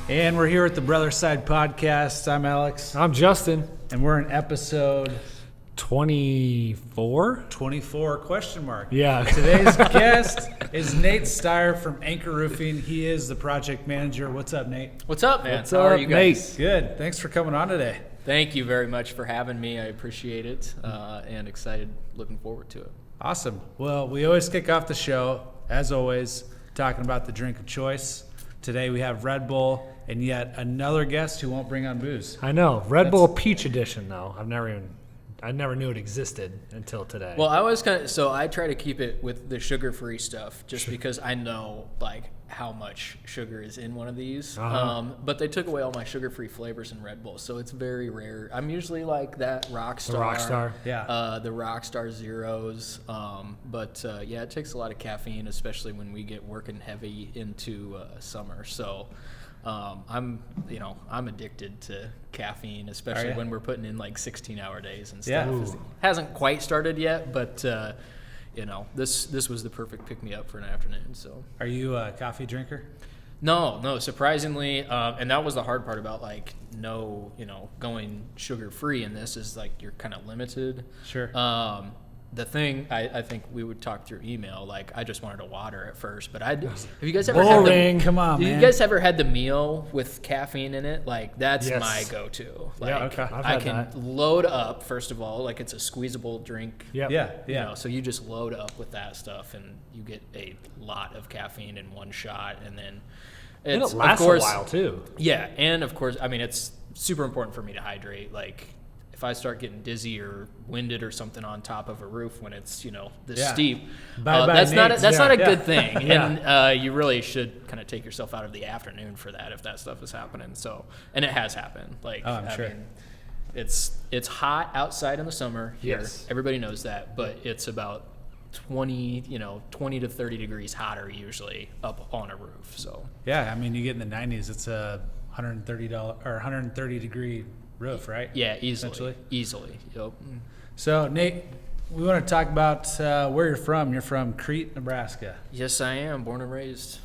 And we're here at the Brother Side Podcast. I'm Alex. I'm Justin. And we're in episode 24? 24 question mark. Yeah. Today's guest is Nate Steuer from Anchor Roofing. He is the project manager. What's up, Nate? What's up, man? What's How up, are you guys? Nate? Good. Thanks for coming on today. Thank you very much for having me. I appreciate it and excited, looking forward to it. Awesome. Well, we always kick off the show, as always, talking about the drink of choice. Today we have Red Bull and yet another guest who won't bring on booze. I know. Red Bull Peach Edition, though. I never knew it existed until today. Well, I try to keep it with the sugar-free stuff just because I know, how much sugar is in one of these. But they took away all my sugar-free flavors in Red Bull, so it's very rare. I'm usually like that Rockstar. The Rockstar. Yeah. The Rockstar Zeros. But it takes a lot of caffeine, especially when we get working heavy into summer. So I'm addicted to caffeine, especially when we're putting in 16-hour days and stuff. Yeah. Hasn't quite started yet, but this was the perfect pick-me-up for an afternoon. So, Are you a coffee drinker? No, surprisingly, and that was the hard part about going sugar-free in this is you're kind of limited. Sure. The thing I think we would talk through email. I just wanted a water at first, but have you guys ever Boring. Come on, man. You guys ever had the meal with caffeine in it? That's Yes. my go-to. Okay. I can load up first of all. It's a squeezable drink. Yep. Yeah. So you just load up with that stuff, and you get a lot of caffeine in one shot, and then And it's it lasts of course, a while, too. Yeah, and of course, it's super important for me to hydrate. If I start getting dizzy or winded or something on top of a roof when it's this steep, that's not a good thing. Yeah. And you really should kind of take yourself out of the afternoon for that if that stuff is happening. So, and it has happened. I'm sure. It's hot outside in the summer here. Yes. Everybody knows that, but it's about 20 to 30 degrees hotter usually up on a roof. So Yeah, you get in the 90s, it's a $130 or 130 degree roof, right? yeah, Essentially. easily. Yep. So, Nate, we want to talk about where you're from. You're from Crete, Nebraska. Yes, I am born and raised.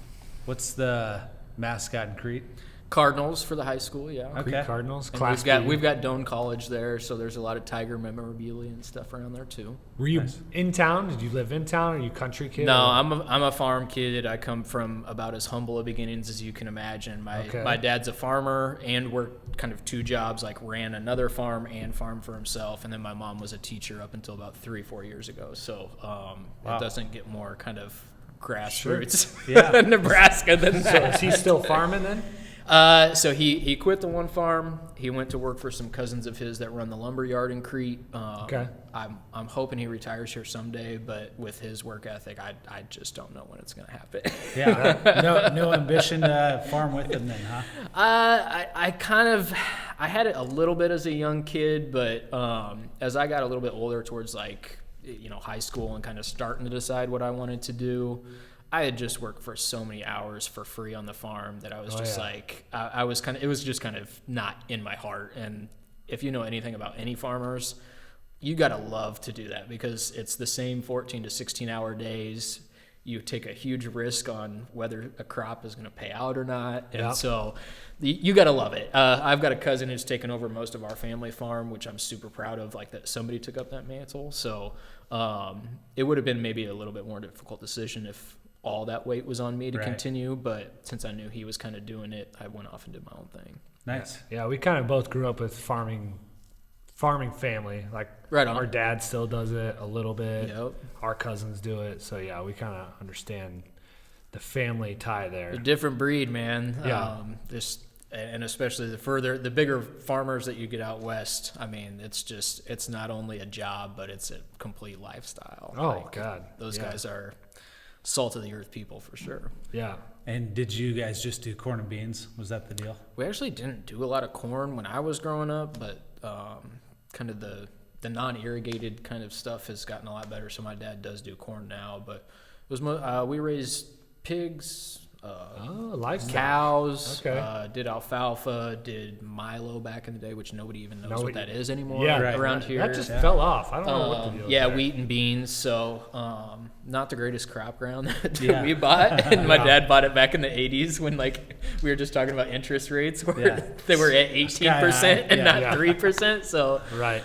What's the mascot in Crete? Cardinals for the high school, yeah. Okay. Crete Cardinals. And Class we've got Doane College there, so there's a lot of Tiger memorabilia and stuff around there too. Were you Nice. in town? Did you live in town? Or are you country kid? No, or- I'm a farm kid. I come from about as humble a beginnings as you can imagine. My dad's a farmer and worked kind of two jobs, ran another farm and farmed for himself. And then my mom was a teacher up until about 3-4 years ago. So Wow. It doesn't get more kind of grassroots Yeah. Nebraska than So that. is he still farming then? So he quit the one farm. He went to work for some cousins of his that run the lumber yard in Crete. Okay. I'm hoping he retires here someday, but with his work ethic, I just don't know when it's going to happen. Yeah. No ambition to farm with him then, huh? I had it a little bit as a young kid, but as I got a little bit older towards high school and kind of starting to decide what I wanted to do, I had just worked for so many hours for free on the farm that I was it was just kind of not in my heart. And if you know anything about any farmers, you got to love to do that because it's the same 14 to 16 hour days. You take a huge risk on whether a crop is going to pay out or not. And so you got to love it. I've got a cousin who's taken over most of our family farm, which I'm super proud of, that somebody took up that mantle. So it would have been maybe a little bit more difficult decision if all that weight was on me to continue, but since I knew he was kind of doing it, I went off and did my own thing. Nice. Yeah, we kind of both grew up with farming family. Right on. Our dad still does it a little bit. Yep. Our cousins do it. So yeah, we kind of understand the family tie there. A different breed, man. Yeah. And especially the bigger farmers that you get out west, it's not only a job, but it's a complete lifestyle. Oh, God. Those guys are salt of the earth people for sure. Yeah. And did you guys just do corn and beans? Was that the deal? We actually didn't do a lot of corn when I was growing up, but kind of the non-irrigated kind of stuff has gotten a lot better. So my dad does do corn now, but it was we raised pigs, livestock. cows, Okay. did alfalfa, did Milo back in the day, which nobody even knows Nobody- what that is anymore Yeah, around here. That just fell off. I don't know what the deal is Yeah, there. wheat and beans. So not the greatest crop ground that Yeah. we bought. And my Yeah. dad bought it back in the 80s when like we were just talking about interest rates where Yeah. they were at 18% and Yeah. not Yeah. 3%. So Right.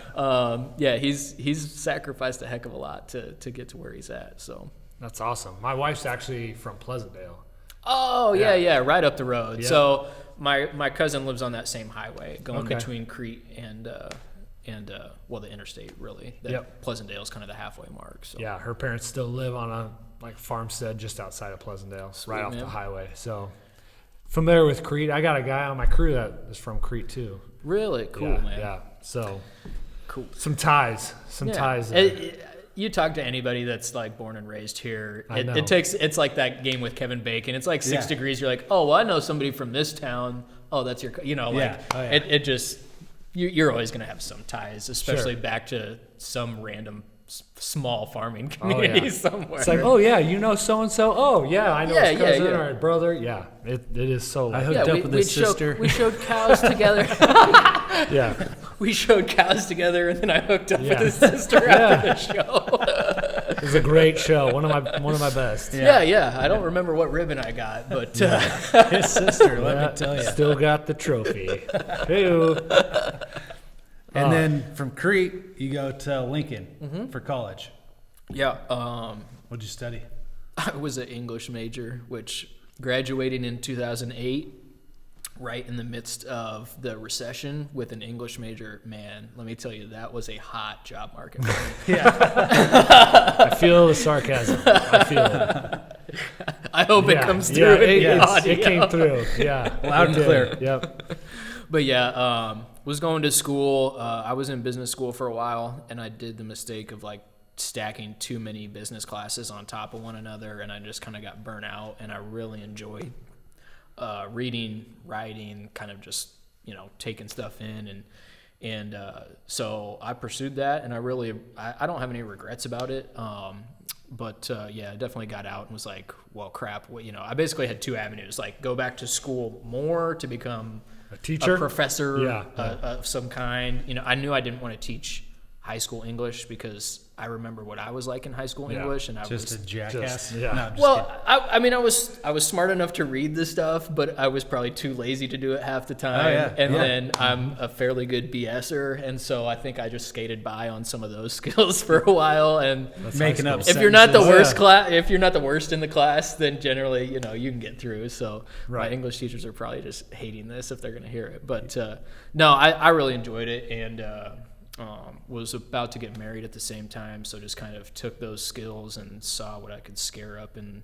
yeah, he's sacrificed a heck of a lot to get to where he's at. So That's awesome. My wife's actually from Pleasantdale. oh yeah, right up the road. Yeah. So my cousin lives on that same highway going Okay. between Crete and well, the interstate really. That Yep. Pleasantdale is kind of the halfway mark. So Yeah, her parents still live on a farmstead just outside of Pleasantdale, right off man. the highway. So familiar with Crete. I got a guy on my crew that is from Crete too. really cool, yeah, man. Yeah. So Cool. some ties. Yeah. There. You talk to anybody that's like born and raised here. I know. It's like that game with Kevin Bacon. It's like 6 Yeah. degrees. You're like, oh, well, I know somebody from this town. Oh, that's your, like Yeah. Oh, yeah. it just, you're always going to have some ties, especially Sure. back to some random small farming Oh, yeah. community somewhere. It's like, oh yeah, you know so and so. Oh yeah, I know Yeah, his yeah, cousin yeah. or his brother. Yeah, it is so. I hooked up with his sister. We showed cows together. Yeah, We showed cows together, and then I hooked up with Yeah. his sister Yeah. after the show. it was a great show. One of my best. Yeah. I don't remember what ribbon I got, but His sister, let Yeah, me tell you. Still got the trophy. Hey-o. And then from Crete, you go to Lincoln for college. yeah, What'd you study? I was an English major, which graduating in 2008, right in the midst of the recession with an English major. Man, let me tell you, that was a hot job market for me. I feel the sarcasm. I feel it. I hope it Yeah, comes yeah, through in the audio. it came through. Yeah, Loud it and did. clear. Yep. But yeah, was going to school. I was in business school for a while, and I did the mistake of like stacking too many business classes on top of one another, and I just kind of got burnt out. And I really enjoyed reading, writing, kind of just taking stuff in, and so I pursued that, and I don't have any regrets about it. But yeah, I definitely got out and was like, well, crap. I basically had two avenues: like go back to school more to become A teacher, a professor Yeah. of some kind. I knew I didn't want to teach high school English because I remember what I was like in high school Yeah. English, and I Just was a jackass? yeah. No, just well, I mean, I was smart enough to read the stuff, but I was probably too lazy to do it half the time. Oh, yeah. And Yeah. then I'm a fairly good BSer, and so I think I just skated by on some of those skills for a while. And That's making high up school. if you're not the sentences. worst class, if you're not the worst in the class, then generally, you can get through. So my Right. English teachers are probably just hating this if they're going to hear it. But no, I really enjoyed it, and was about to get married at the same time, so just kind of took those skills and saw what I could scare up in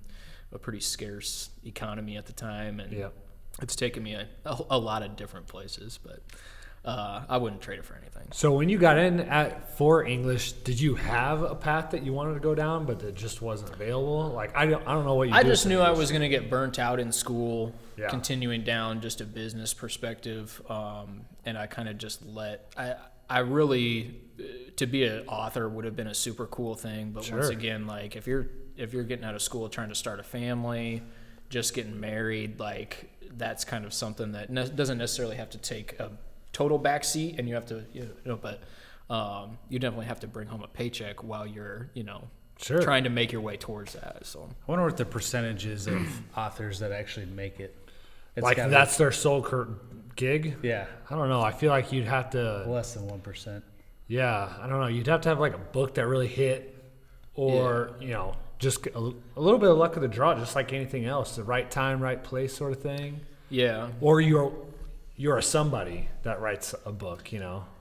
a pretty scarce economy at the time, and Yeah. it's taken me a lot of different places, but I wouldn't trade it for anything. So when you got in for English, did you have a path that you wanted to go down, but it just wasn't available? Like I don't know what you. I do just for knew I English. was going to get burnt out in school, Yeah. continuing down just a business perspective, and I kind of just I really, to be an author would have been a super cool thing, but once Sure. again, like if you're getting out of school trying to start a family, just getting married, like that's kind of something that doesn't necessarily have to take a total backseat, and you have to, but you definitely have to bring home a paycheck while you're, Sure. trying to make your way towards that. So I wonder what the percentage is of authors that actually make it. It's like gotta that's their sole gig. be- yeah, I don't know. I feel like you'd have to. less than 1%. Yeah, I don't know. You'd have to have like a book that really hit, or just a little bit of luck of the draw, just like anything else. The right time, right place, sort of thing. yeah. Or you're a somebody that writes a book.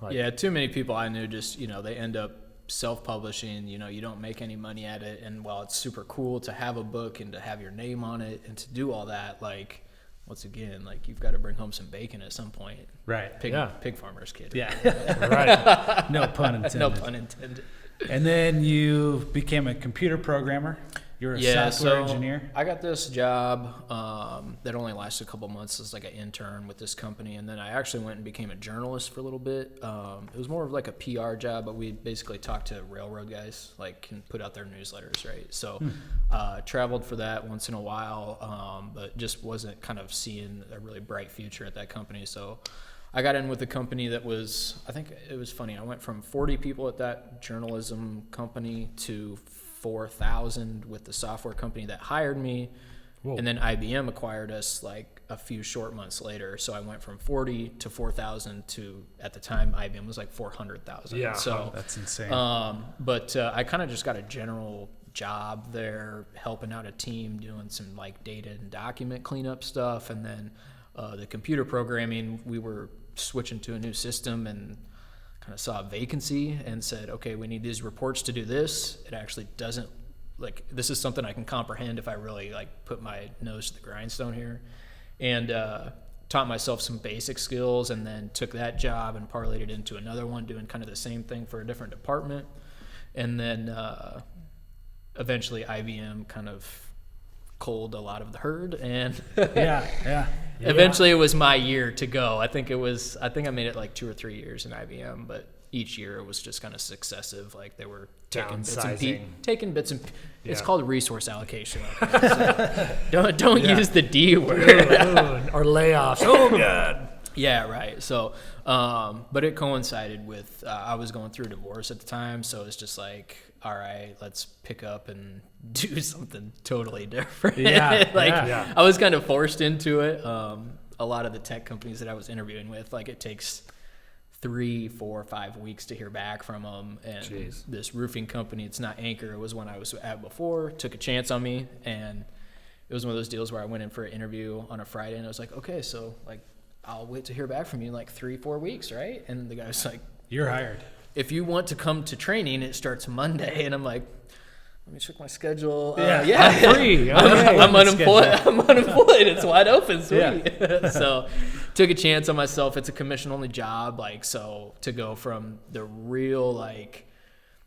Like, Yeah, too many people I knew just, they end up self-publishing, you don't make any money at it. And while it's super cool to have a book and to have your name on it and to do all that, like, once again, like you've got to bring home some bacon at some point. Right. Pig farmer's kid. Yeah. right. No pun intended. No pun intended. And then you became a computer programmer. You were a Yeah, software so engineer? I got this job that only lasted a couple months as like an intern with this company, and then I actually went and became a journalist for a little bit. It was more of like a PR job, but we basically talked to railroad guys, like, and put out their newsletters, right? So traveled for that once in a while, but just wasn't kind of seeing a really bright future at that company. So I got in with a company that was, I think it was funny, I went from 40 people at that journalism company to 4,000 with the software company that hired me. Whoa. And then IBM acquired us like a few short months later. So I went from 40 to 4,000 to, at the time, IBM was like 400,000. Yeah, so that's insane. But I kind of just got a general job there, helping out a team, doing some like data and document cleanup stuff. And then the computer programming, we were switching to a new system and kind of saw a vacancy and said, okay, we need these reports to do this. It actually doesn't, like, this is something I can comprehend if I really like put my nose to the grindstone here. And taught myself some basic skills, and then took that job and parlayed it into another one, doing kind of the same thing for a different department. And then eventually IBM kind of culled a lot of the herd, and eventually it was my year to go. I think I made it like 2 or 3 years in IBM, but each year it was just kind of successivs. Like they were taking bits and it's called resource allocation. Okay? So don't use the D word. Or layoffs. Oh God. Yeah, right. So, but it coincided with I was going through a divorce at the time, so it's just like, all right, let's pick up and do something totally different. I was kind of forced into it. A lot of the tech companies that I was interviewing with, like, it takes 3, 4, 5 weeks to hear back from them. And this roofing company, it's not Anchor, it was one I was at before, took a chance on me, and it was one of those deals where I went in for an interview on a Friday, and I was like, okay, so like, I'll wait to hear back from you in like 3, 4 weeks, right? And the guy was like, you're hired. If you want to come to training, it starts Monday. And I'm like, let me check my schedule. I'm free. I'm unemployed. It's wide open. Sweet. So took a chance on myself. It's a commission-only job. Like, so to go from the real, like,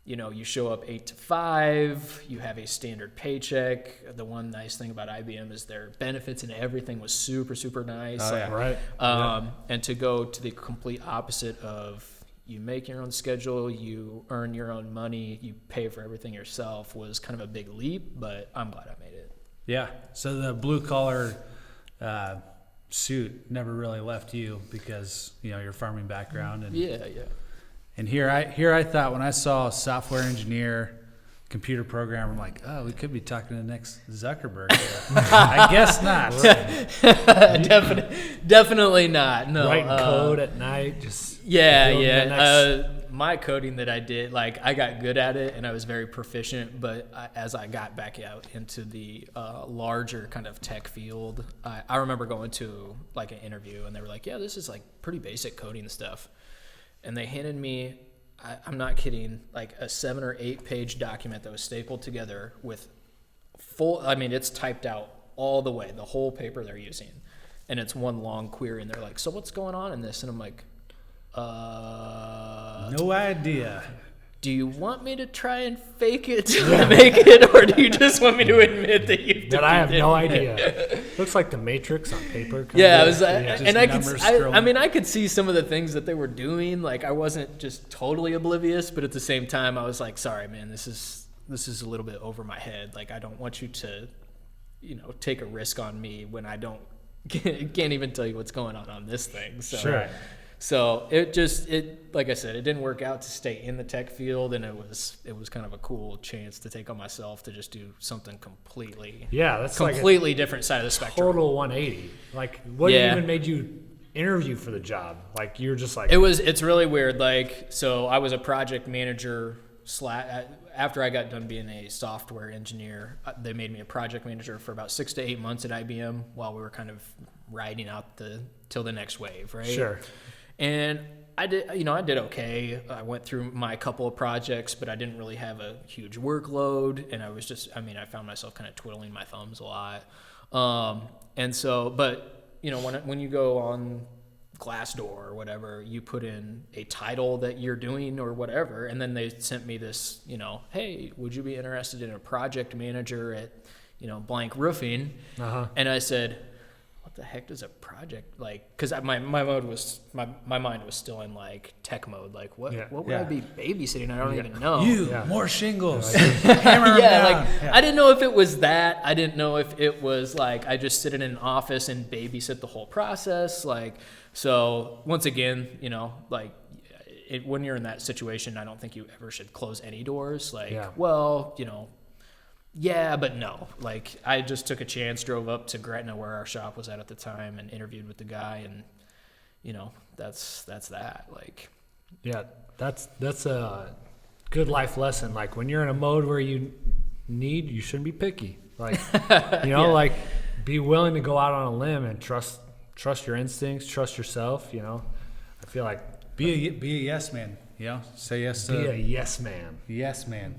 you know, you show up 8 to 5, you have a standard paycheck. The one nice thing about IBM is their benefits and everything was super, super nice. And to go to the complete opposite of, you make your own schedule, you earn your own money, you pay for everything yourself, was kind of a big leap, but I'm glad I made it. Yeah. So the blue collar suit never really left you because, you know, your farming background. And And here I thought, when I saw software engineer, computer programmer, I'm like, oh, we could be talking to the next Zuckerberg here. I guess not. Definitely not. No. Writing code at night, just my coding that I did, like, I got good at it and I was very proficient, but as I got back out into the larger kind of tech field, I remember going to like an interview and they were like, yeah, this is like pretty basic coding stuff. And they handed me, I'm not kidding, like a 7 or 8 page document that was stapled together with it's typed out all the way, the whole paper they're using. And it's one long query, and they're like, so what's going on in this? And I'm like, no idea. Do you want me to try and fake it to make it, or do you just want me to admit that you've I have no idea. Looks like the Matrix on paper. Yeah, it was, and I could see some of the things that they were doing. Like, I wasn't just totally oblivious, but at the same time, I was like, sorry, man, this is a little bbit over my head. Like, I don't want you to, you know, take a risk on me when I can't even tell you what's going on this thing. So. Sure. So it like I said, it didn't work out to stay in the tech field, and it was kind of a cool chance to take on myself to just do something completely different side of the spectrum. Total 180. Like, what even made you interview for the job? Like, you're just like, it's really weird. Like, so I was a project manager after I got done being a software engineer, they made me a project manager for about 6 to 8 months at IBM while we were kind of riding out till the next wave, right? Sure. And I did okay. I went through my couple of projects, but I didn't really have a huge workload. And I was I found myself kind of twiddling my thumbs a lot. And so, but, you know, when you go on Glassdoor or whatever, you put in a title that you're doing or whatever, and then they sent me this, hey, would you be interested in a project manager at, blank roofing? And I said, what the heck does a project, like, because my mind was still in like tech mode, like what would I be babysitting? I don't even know. More shingles. Hammer them down. I didn't know if it was that. I didn't know if it was like I just sit in an office and babysit the whole process. Like, so once again, when you're in that situation, I don't think you ever should close any doors. Like, but no. Like, I just took a chance, drove up to Gretna where our shop was at the time, and interviewed with the guy, and that's that. Like, that's a good life lesson. Like, when you're in a mode where you shouldn't be picky. Like, like, be willing to go out on a limb and trust your instincts, trust yourself. I feel like be a yes man. Say yes to be a yes man. Yes man.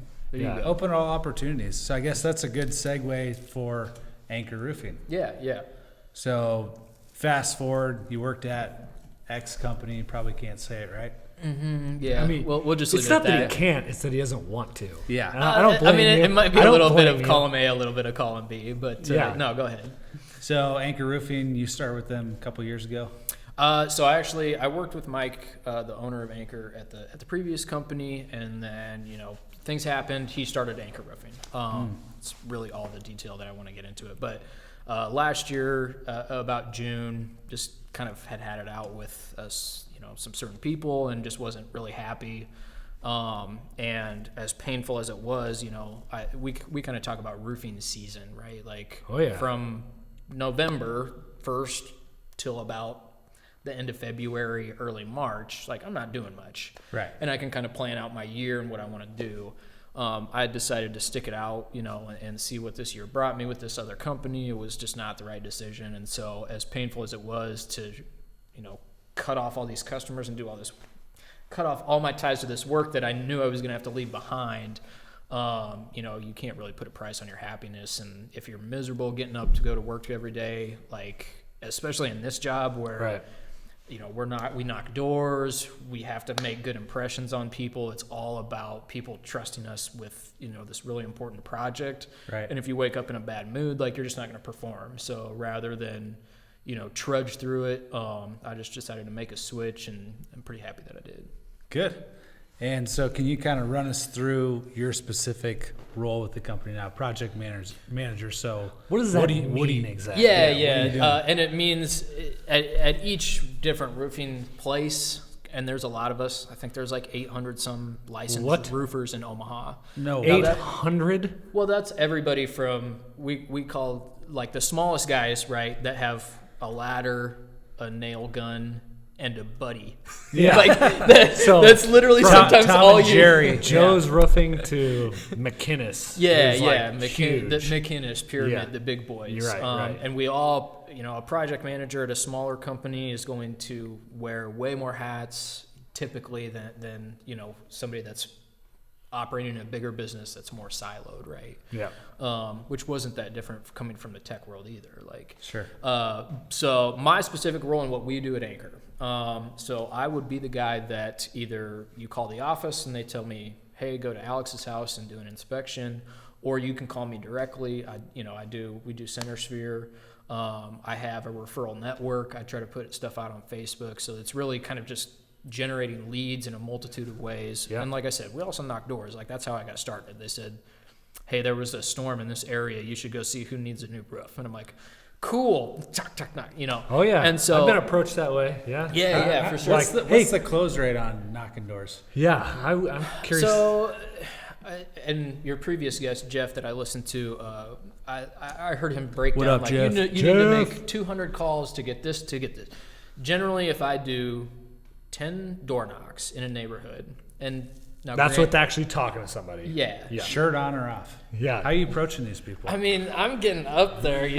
Open all opportunities. So I guess that's a good segue for Anchor Roofing. Yeah. So fast forward, you worked at X company. You probably can't say it, right? Mm-hmm. Yeah. I mean, we'll just leave it's it not at that he can't. It's that he doesn't want to. Yeah. I don't blame you. It might be a little bit of column A, a little bit of column B, but no, go ahead. So Anchor Roofing, you started with them a couple years ago. So I worked with Mike, the owner of Anchor, at the previous company, and then things happened. He started Anchor Roofing. It's really all the detail that I want to get into it. But last year, about June, just kind of had it out with us, some certain people, and just wasn't really happy. And as painful as it was, we kind of talk about roofing season, right? Like, from November 1st till about the end of February, early March, like, I'm not doing much. Right. And I can kind of plan out my year and what I want to do. I decided to stick it out, and see what this year brought me with this other company. It was just not the right decision. And so, as painful as it was to, cut off all these customers and do all this, cut off all my ties to this work that I knew I was going to have to leave behind, you can't really put a price on your happiness. And if you're miserable getting up to go to work every day, like, especially in this job where, we knock doors, we have to make good impressions on people. It's all about people trusting us with, this really important project. Right. And if you wake up in a bad mood, like, you're just not going to perform. So rather than, trudge through it, I just decided to make a switch, and I'm pretty happy that I did. Good. And so can you kind of run us through your specific role with the company now, project manager? So what does that mean exactly? Yeah. And it means at each different roofing place, and there's a lot of us. I think there's like 800 some licensed roofers in Omaha. No. 800? Well, that's everybody from, we call, like, the smallest guys, right, that have a ladder, a nail gun, and a buddy. Yeah. Like, that's literally sometimes Tom all and you. Jerry. Joe's Roofing to McInnes. The McInnes Pyramid, the big boys. You're right. And we all, a project manager at a smaller company is going to wear way more hats typically than somebody that's operating in a bigger business that's more siloed, right? Yeah. Which wasn't that different coming from the tech world either. Like, sure. So my specific role in what we do at Anchor. So I would be the guy that either you call the office and they tell me, hey, go to Alex's house and do an inspection, or you can call me directly. We do Center Sphere. I have a referral network. I try to put stuff out on Facebook. So it's really kind of just generating leads in a multitude of ways. Yeah. And like I said, we also knock doors. Like, that's how I got started. They said, hey, there was a storm in this area. You should go see who needs a new roof. And I'm like, cool. Knock. Oh, yeah. And so I've been approached that way. Yeah. Yeah, for sure. What's the close rate on knocking doors? Yeah, I'm curious. So, and your previous guest, Jeff, that I listened to, I heard him break what down, up, like, Jeff? you need to make 200 calls to get this. Generally, if I do 10 door knocks in a neighborhood, and now that's what actually talking to somebody. Yeah. Shirt on or off? Yeah. How are you approaching these people? I mean, I'm getting up there,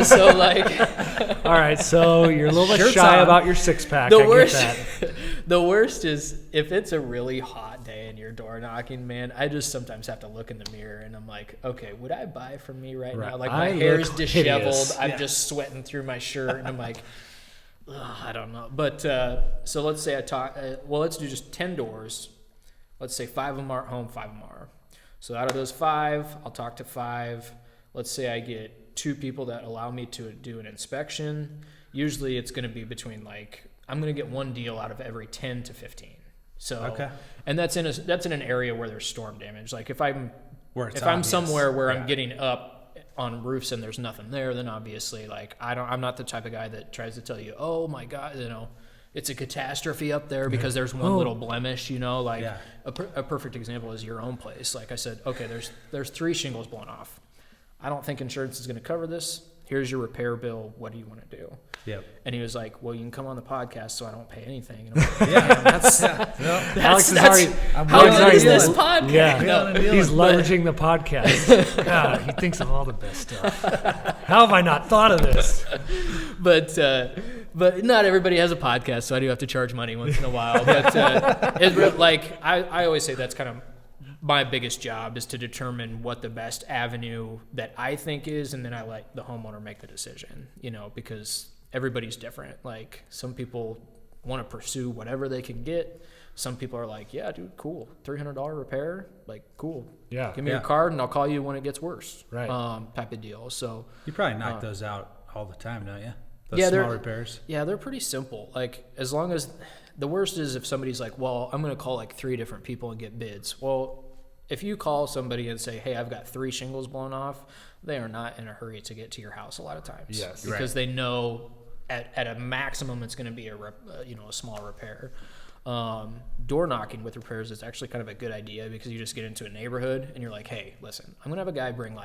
so like. All right, so you're a little bit shy about your six pack. The worst is if it's a really hot day and you're door knocking, man. I just sometimes have to look in the mirror and I'm like, okay, would I buy from me right now? Like, my hair's disheveled. I'm just sweating through my shirt, and I'm like, I don't know. But so let's say let's do just 10 doors. Let's say 5 of them are at home, 5 of them are. So out of those 5, I'll talk to 5. Let's say I get 2 people that allow me to do an inspection. Usually it's going to be between I'm going to get 1 deal out of every 10 to 15. So, okay. And that's in an area where there's storm damage. Like if I'm somewhere where I'm getting up on roofs and there's nothing there, then obviously I'm not the type of guy that tries to tell you, oh my God, it's a catastrophe up there because there's one little blemish, a perfect example is your own place. Like I said, okay, there's 3 shingles blown off. I don't think insurance is going to cover this. Here's your repair bill. What do you want to do? Yep. And he was like, well, you can come on the podcast so I don't pay anything. And I'm like, that's how good is this podcast? Yeah. No, he's leveraging the podcast. God, he thinks of all the best stuff. How have I not thought of this? But not everybody has a podcast, so I do have to charge money once in a while. But I always say that's kind of my biggest job is to determine what the best avenue that I think is, and then I let the homeowner make the decision, because everybody's different. Like some people want to pursue whatever they can get. Some people are like, yeah, dude, cool. $300 repair. Like, cool. Yeah. Give me your card and I'll call you when it gets worse. Right. Type of deal. So you probably knock those out all the time, don't you? Those small repairs. Yeah, they're pretty simple. Like as long as the worst is if somebody's like, well, I'm going to call 3 different people and get bids. Well, if you call somebody and say, hey, I've got 3 shingles blown off, they are not in a hurry to get to your house a lot of times. Yes. Because they know at a maximum it's going to be a small repair. Door knocking with repairs is actually kind of a good idea because you just get into a neighborhood and you're like, hey, listen, I'm going to have a guy bring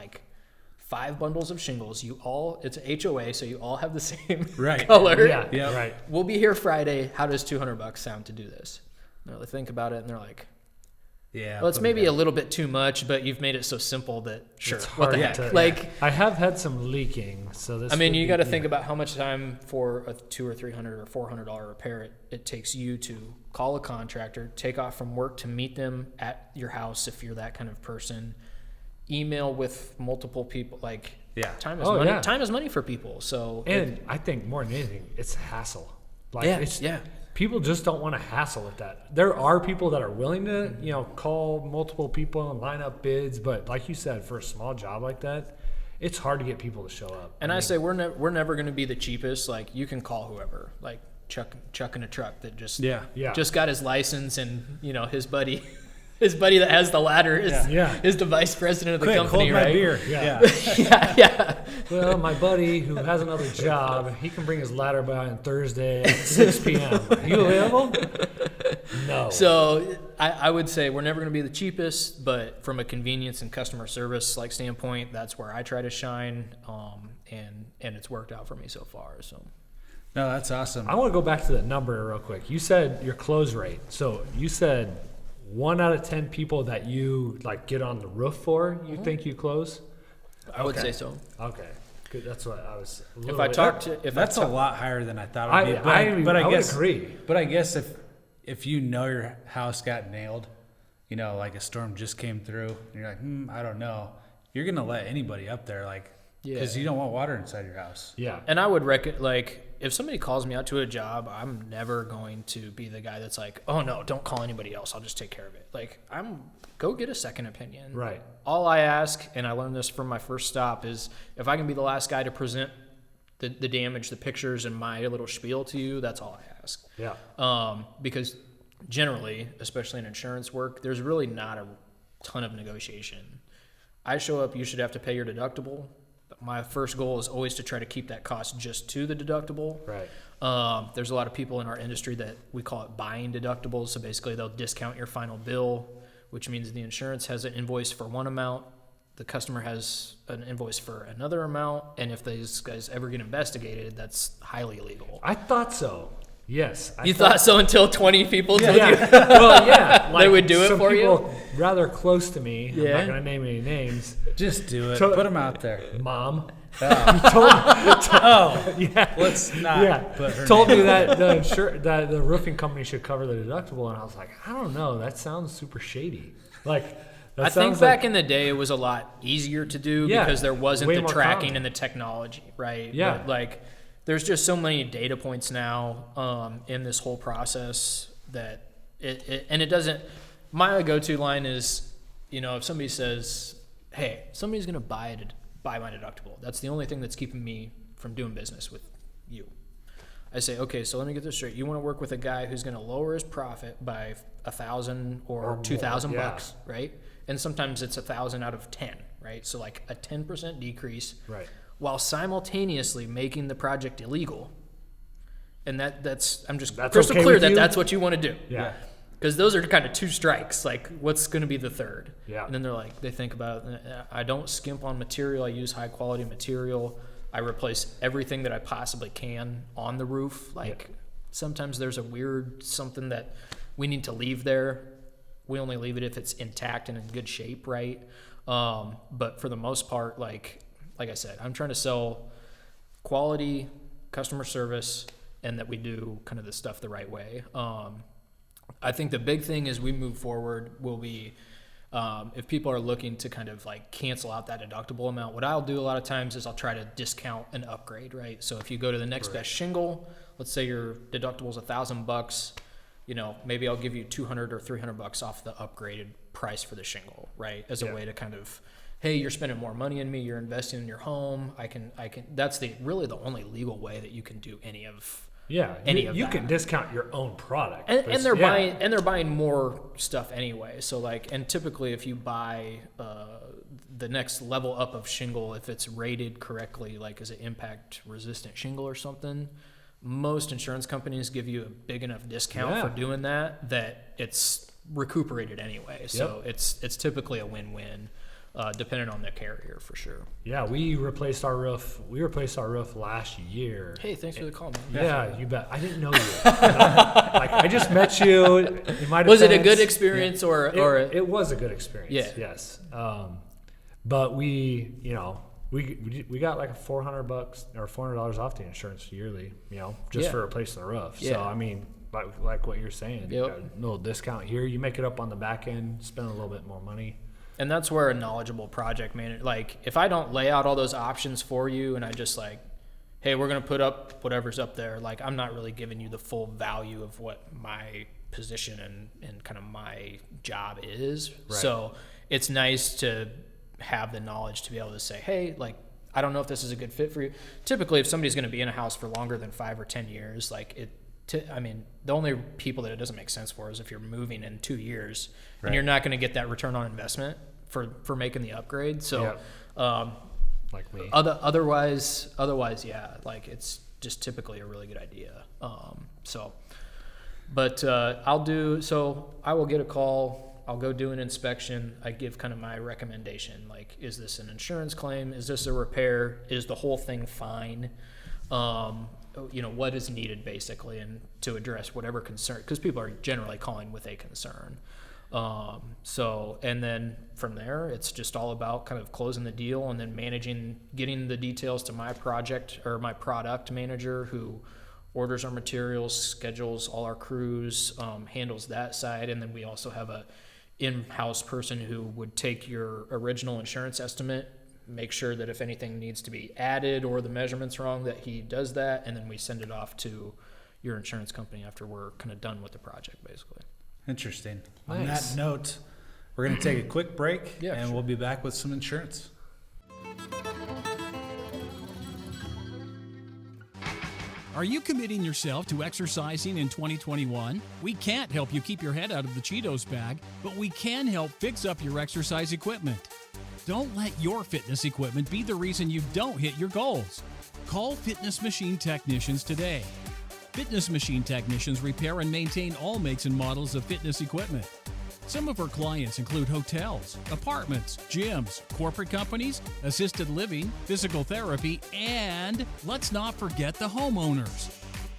5 bundles of shingles. It's a HOA, so you all have the same color. Yeah, right. We'll be here Friday. How does $200 sound to do this? And they think about it and they're like, yeah, well, it's maybe a little bit too much, but you've made it so simple that sure. What the heck? I have had some leaking, so this. You got to think about how much time for a $200 or $300 or $400 repair it takes you to call a contractor, take off from work to meet them at your house if you're that kind of person. Email with multiple people, time is money. Yeah. Time is money for people. So, and I think more than anything, it's hassle. People just don't want to hassle with that. There are people that are willing to, call multiple people and line up bids, but like you said, for a small job like that, it's hard to get people to show up. And I say we're never going to be the cheapest. Like you can call whoever, like Chuck in a truck that just got his license, and his buddy. His buddy that has the ladder is the vice president of the company, hold right? My beer. Yeah. yeah. Well, my buddy who has another job, he can bring his ladder by on Thursday at 6 p.m. Are you available? No. So I would say we're never going to be the cheapest, but from a convenience and customer service standpoint, that's where I try to shine, and it's worked out for me so far. So. No, that's awesome. I want to go back to that number real quick. You said your close rate. So you said 1 out of 10 people that you get on the roof for, you think you close? I would say so. Okay, good. That's what I was. That's a lot higher than I thought it would be. But I guess, agree. But I guess if your house got nailed, a storm just came through, and you're like, I don't know, you're gonna let anybody up there, because you don't want water inside your house. Yeah, and I would if somebody calls me out to a job, I'm never going to be the guy that's like, oh no, don't call anybody else. I'll just take care of it. Go get a second opinion. Right. All I ask, and I learned this from my first stop, is if I can be the last guy to present the damage, the pictures, and my little spiel to you, that's all I ask. Yeah. Because generally, especially in insurance work, there's really not a ton of negotiation. I show up, you should have to pay your deductible. My first goal is always to try to keep that cost just to the deductible. Right. There's a lot of people in our industry that we call it buying deductibles. So basically they'll discount your final bill, which means the insurance has an invoice for one amount, the customer has an invoice for another amount, and if these guys ever get investigated, that's highly illegal. I thought so. Yes. You thought so until 20 people told you? Well, yeah. They would do it for you? Rather close to me. I'm not going to name any names. Just do it. Put them out there. Mom. Let's not put her told name. Me that the roofing company should cover the deductible, and I was like, I don't know. That sounds super shady. I think back in the day, it was a lot easier to do because there wasn't the tracking and the technology, right? Yeah. But there's just so many data points now in this whole process that it doesn't. My go-to line is, if somebody says, "Hey, somebody's going to buy my deductible," that's the only thing that's keeping me from doing business with you. I say, okay, so let me get this straight. You want to work with a guy who's going to lower his profit by $1,000 or $2,000 bucks, right? And sometimes it's 1,000 out of 10, right? So like a 10% decrease, right? While simultaneously making the project illegal. And I'm just that's crystal okay clear with that you? that's what you want to do. Yeah. Because those are kind of two strikes. Like, what's going to be the third? Yeah. And then they think about it. I don't skimp on material. I use high quality material. I replace everything that I possibly can on the roof. Sometimes there's a weird something that we need to leave there. We only leave it if it's intact and in good shape, right? But for the most part, like I said, I'm trying to sell quality, customer service, and that we do kind of the stuff the right way. I think the big thing as we move forward will be if people are looking to kind of like cancel out that deductible amount, what I'll do a lot of times is I'll try to discount an upgrade, right? So if you go to the next best shingle, let's say your deductible is $1,000, maybe I'll give you $200 or $300 off the upgraded price for the shingle, right? As a way to kind of, hey, you're spending more money in me, you're investing in your home. I can. That's really the only legal way that you can do any of. Yeah, you can discount your own product, and they're buying more stuff anyway. So and typically if you buy the next level up of shingle, if it's rated correctly, like as an impact resistant shingle or something, most insurance companies give you a big enough discount for doing that it's recuperated anyway. So it's typically a win-win. Depending on the carrier, for sure. Yeah, we replaced our roof. We replaced our roof last year. Hey, thanks for the call, man. Yeah, you bet. I didn't know you. I just met you. In my was it a defense, good experience or? It was a good experience. Yeah. Yes. But we got like $400 or $400 off the insurance yearly. Just for replacing the roof. Yeah. So I mean, like what you're saying, Yep. a little discount here. You make it up on the back end, spend a little bit more money. And that's where a knowledgeable project manager, if I don't lay out all those options for you and I just hey, we're going to put up whatever's up there, I'm not really giving you the full value of what my position and kind of my job is. Right. So it's nice to have the knowledge to be able to say, hey, I don't know if this is a good fit for you. Typically, if somebody's going to be in a house for longer than 5 or 10 years, the only people that it doesn't make sense for is if you're moving in 2 years and you're not going to get that return on investment for making the upgrade. So, like me. Otherwise, yeah, it's just typically a really good idea. I will get a call. I'll go do an inspection. I give kind of my recommendation. Is this an insurance claim? Is this a repair? Is the whole thing fine? What is needed basically, and to address whatever concern, because people are generally calling with a concern. And then from there, it's just all about kind of closing the deal and then getting the details to my project or my product manager who orders our materials, schedules all our crews, handles that side. And then we also have a in-house person who would take your original insurance estimate, make sure that if anything needs to be added or the measurement's wrong, that he does that, and then we send it off to your insurance company after we're kind of done with the project, basically. Interesting. Nice. On that note, we're going to take a quick break, and sure. we'll be back with some insurance. Are you committing yourself to exercising in 2021? We can't help you keep your head out of the Cheetos bag, but we can help fix up your exercise equipment. Don't let your fitness equipment be the reason you don't hit your goals. Call Fitness Machine Technicians today. Fitness Machine Technicians repair and maintain all makes and models of fitness equipment. Some of our clients include hotels, apartments, gyms, corporate companies, assisted living, physical therapy, and let's not forget the homeowners.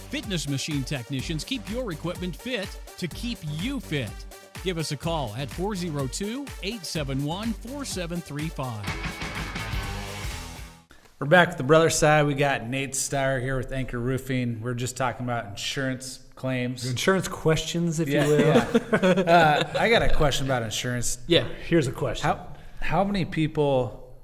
Fitness Machine Technicians keep your equipment fit to keep you fit. Give us a call at 402-871-4735. We're back with the brother side. We got Nate Steuer here with Anchor Roofing. We're just talking about insurance claims. Insurance questions, if you will. Yeah. I got a question about insurance. Yeah. Here's a question. How many people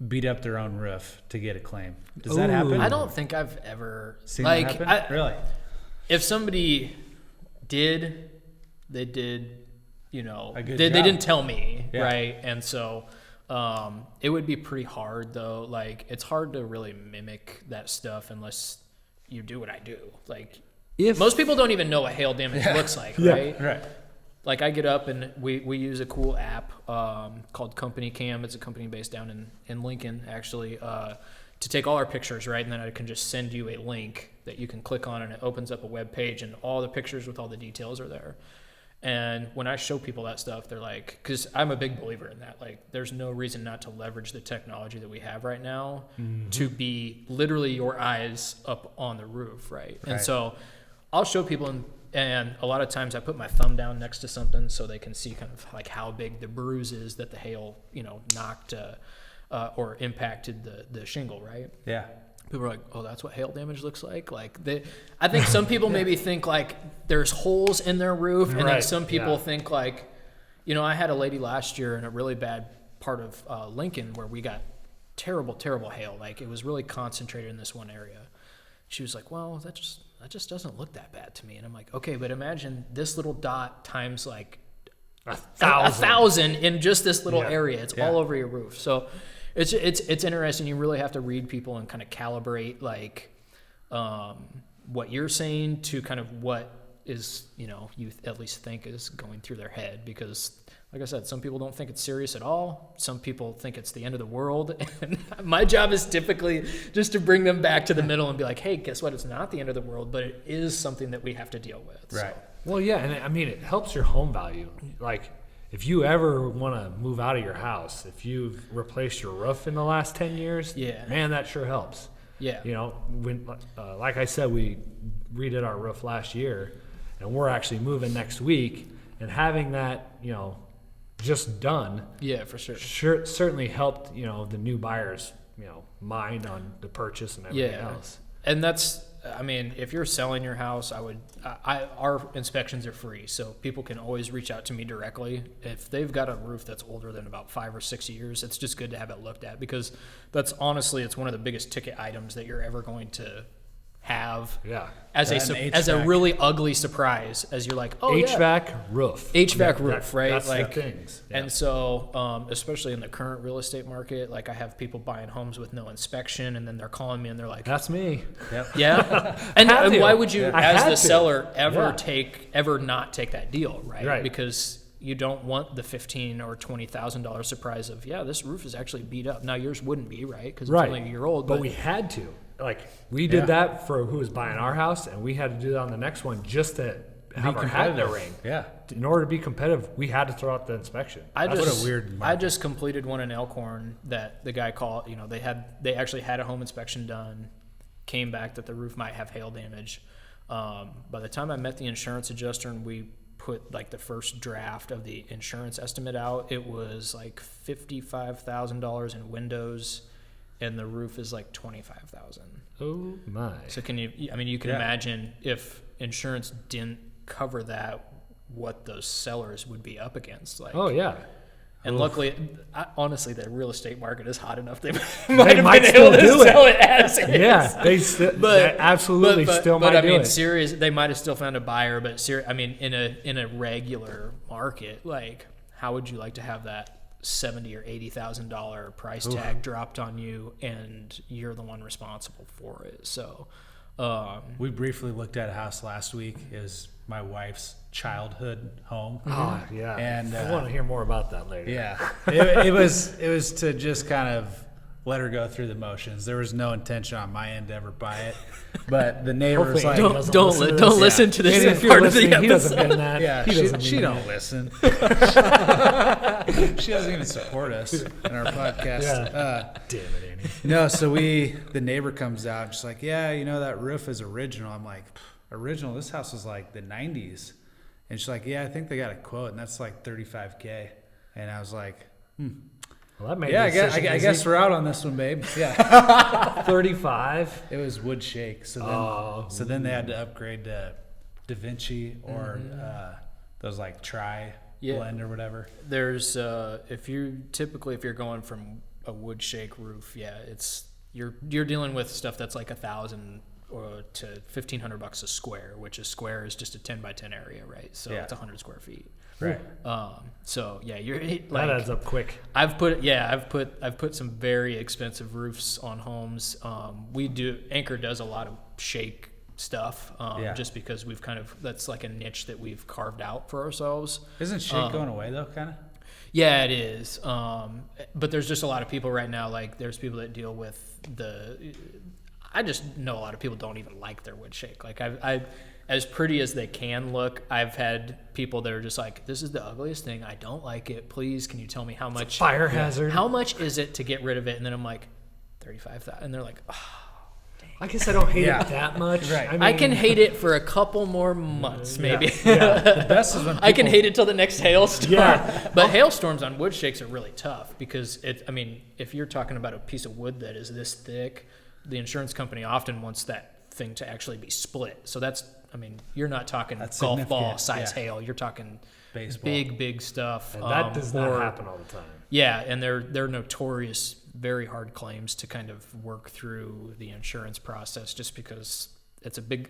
beat up their own roof to get a claim. Does that happen? I don't think I've ever seen that happen? Really? If somebody did, they did, you know, a good they job. didn't tell me, Yeah. right? And so it would be pretty hard, though. Like, it's hard to really mimic that stuff unless you do what I do. Like, most people don't even know what hail damage looks like, right? Right. Like, I get up and we use a cool app called Company Cam. It's a company based down in Lincoln, actually, to take all our pictures, right? And then I can just send you a link that you can click on, and it opens up a web page, and all the pictures with all the details are there. And when I show people that stuff, they're like, because I'm a big believer in that. Like, there's no reason not to leverage the technology that we have right now to be literally your eyes up on the roof, right? And so I'll show people, and a lot of times I put my thumb down next to something so they can see kind of like how big the bruise is that the hail, you know, knocked or impacted the shingle, right? Yeah. People are like, oh, that's what hail damage looks like. Like, I think some people maybe think like there's holes in their roof, and then some people think like, you know, I had a lady last year in a really bad part of Lincoln where we got terrible, terrible hail. Like, it was really concentrated in this one area. She was like, well, that just doesn't look that bad to me. And I'm like, okay, but imagine this little dot times like 1,000 in just this little area. It's all over your roof. So it's interesting. You really have to read people and kind of calibrate like what you're saying to kind of what is, you know, you at least think is going through their head, because like I said, some people don't think it's serious at all. Some people think it's the end of the world. And my job is typically just to bring them back to the middle and be like, hey, guess what? It's not the end of the world, but it is something that we have to deal with. Right. So. Well, yeah, and I mean, it helps your home value. Like, if you ever want to move out of your house, if you've replaced your roof in the last 10 years, man, that sure helps. Yeah. You know, when like I said, we redid our roof last year, and we're actually moving next week, and having that, you know, just done. Yeah, for sure. Certainly helped, you know, the new buyer's, you know, mind on the purchase and everything else. And that's, I mean, if you're selling your house, our inspections are free, so people can always reach out to me directly. If they've got a roof that's older than about 5 or 6 years, it's just good to have it looked at, because that's honestly, it's one of the biggest ticket items that you're ever going to have as a really ugly surprise, as you're like, oh, HVAC roof. HVAC roof, right? That's like the things. Yeah. And so, especially in the current real estate market, like I have people buying homes with no inspection, and then they're calling me and they're like, that's me. Yep. Yeah. and why would you, as the seller, ever not take that deal, right? Because you don't want the $15,000 or $20,000 surprise of, this roof is actually beat up. Now yours wouldn't be, right? Because it's only a year old. But we had to. Like, we did that for who was buying our house, and we had to do that on the next one just to have our hat in the ring. Yeah. In order to be competitive, we had to throw out the inspection. I just completed one in Elkhorn that the guy called. You know, they actually had a home inspection done, came back that the roof might have hail damage. By the time I met the insurance adjuster and we put like the first draft of the insurance estimate out, it was like $55,000 in windows, and the roof is like $25,000. Oh my! So you can imagine if insurance didn't cover that, what those sellers would be up against. Like, oh yeah. And luckily, honestly, the real estate market is hot enough. They might have been able to sell it as is. Yeah, they absolutely still might do it. They might have still found a buyer, but in a regular market, like, how would you like to have that $70,000 or $80,000 price tag dropped on you, and you're the one responsible for it? So, we briefly looked at a house last week. It was my wife's childhood home. Oh yeah, and I want to hear more about that later. Yeah, it was to just kind of let her go through the motions. There was no intention on my end to ever buy it, but the neighbor was like, "Don't listen to this part of the episode." He doesn't mean that. Yeah, she don't listen. She doesn't even support us in our podcast. Yeah. Damn it, Annie. No, so the neighbor comes out and she's like, "Yeah, you know that roof is original." I'm like, "Original? This house was like the '90s." And she's like, "Yeah, I think they got a quote, and that's like $35,000." And I was like, Well, that made I guess we're out on this one, babe. Yeah. 35. It was wood shake. So then they had to upgrade to Da Vinci or those like blend or whatever. There's if you're going from a wood shake roof, you're dealing with stuff that's like $1,000 to $1,500 a square, which a square is just a 10 by 10 area, right? So it's 100 square feet. Right. So yeah, you're like, that adds up quick. I've put some very expensive roofs on homes. Anchor does a lot of shake stuff, just because that's like a niche that we've carved out for ourselves. Isn't shake going away though, kind of? Yeah, it is. But there's just a lot of people right now. Like there's people that deal with I just know a lot of people don't even like their wood shake. Like I've as pretty as they can look, I've had people that are just like, this is the ugliest thing. I don't like it. Please, can you tell me how much? It's a fire hazard. How much is it to get rid of it? And then I'm like, $35,000. And they're like, oh, dang. I guess I don't hate it that much. Right. I can hate it for a couple more months, maybe. The best is when I can hate it till the next hailstorm. Yeah. But hailstorms on wood shakes are really tough because if you're talking about a piece of wood that is this thick, the insurance company often wants that thing to actually be split. So you're not talking golf ball size hail. You're talking baseball. Big stuff. And that does not happen all the time. Yeah, and they're notorious, very hard claims to kind of work through the insurance process just because it's a big,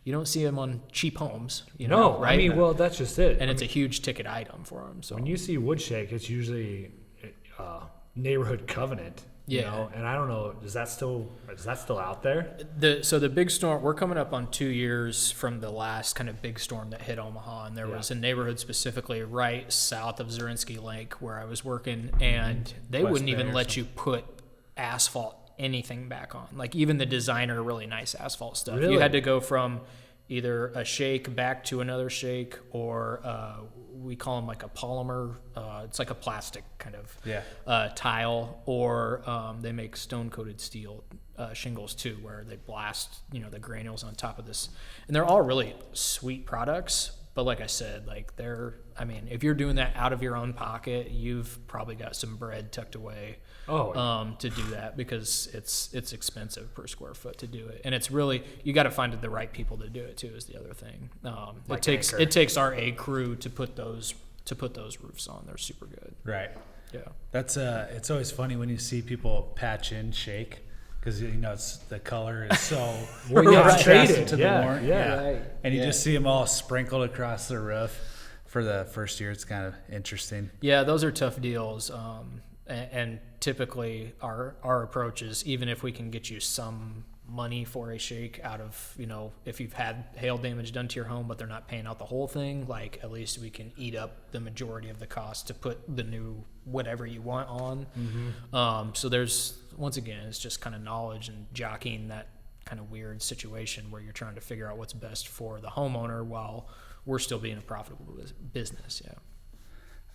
you don't see them on cheap homes, right? Well, that's just it. And it's a huge ticket item for them. So when you see wood shake, it's usually neighborhood covenant. And I don't know, is that still out there? So the big storm, we're coming up on 2 years from the last kind of big storm that hit Omaha, and there was a neighborhood specifically right south of Zurinsky Lake where I was working, and they wouldn't even let you put asphalt anything back on. Like even the designer really nice asphalt stuff. Really? You had to go from either a shake back to another shake, or we call them like a polymer. It's like a plastic kind of tile, or they make stone-coated steel shingles too, where they blast the granules on top of this, and they're all really sweet products. But like I said, if you're doing that out of your own pocket, you've probably got some bread tucked away. To do that, because it's expensive per square foot to do it, and it's really, you got to find the right people to do it too. Is the other thing. It takes our A crew to put those roofs on. They're super good. Right. Yeah. That's it's always funny when you see people patch in shake, because it's the color is so contrasted to the warrant. Right. And you just see them all sprinkled across the roof for the first year. It's kind of interesting. Yeah, those are tough deals. And typically our approach is, even if we can get you some money for a shake out of, if you've had hail damage done to your home, but they're not paying out the whole thing, like at least we can eat up the majority of the cost to put the new whatever you want on. Mm-hmm. So there's, once again, it's just kind of knowledge and jockeying that kind of weird situation where you're trying to figure out what's best for the homeowner while we're still being a profitable business. Yeah.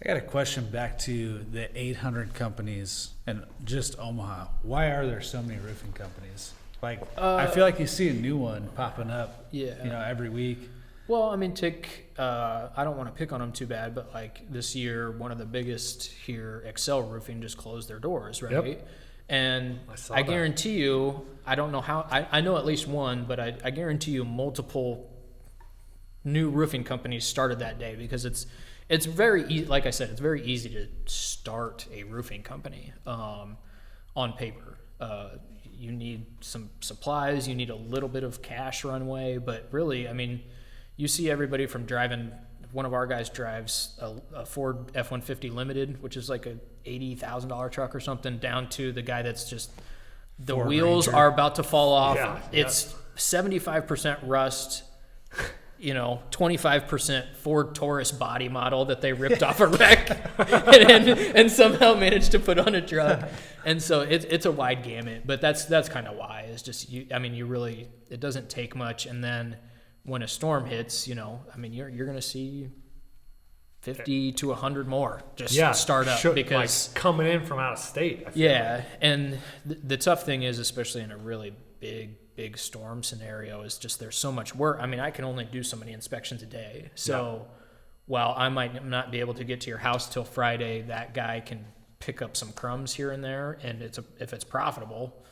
I got a question back to the 800 companies and just Omaha. Why are there so many roofing companies? I feel like you see a new one popping up, every week. Well, I don't want to pick on them too bad, but like this year, one of the biggest here, Excel Roofing, just closed their doors, right? Yep. And I guarantee you, I don't know how, I know at least one, but I guarantee you multiple new roofing companies started that day, because it's very easy. Like I said, it's very easy to start a roofing company on paper. You need some supplies, you need a little bit of cash runway, but really, you see everybody from driving. One of our guys drives a Ford F-150 Limited, which is like a $80,000 truck or something, down to the guy that's just, the Ford wheels Ranger are about to fall off. Yeah, it's 75% rust. 25% Ford Taurus body model that they ripped off a wreck and somehow managed to put on a truck. And so it's a wide gamut, but that's kind of why. It's just, it doesn't take much. And then when a storm hits, you're going to see 50 to 100 more just start up, because coming in from out of state. And the tough thing is, especially in a really big storm scenario, is just there's so much work. I can only do so many inspections a day. So while I might not be able to get to your house till Friday, that guy can pick up some crumbs here and there. And if it's profitable,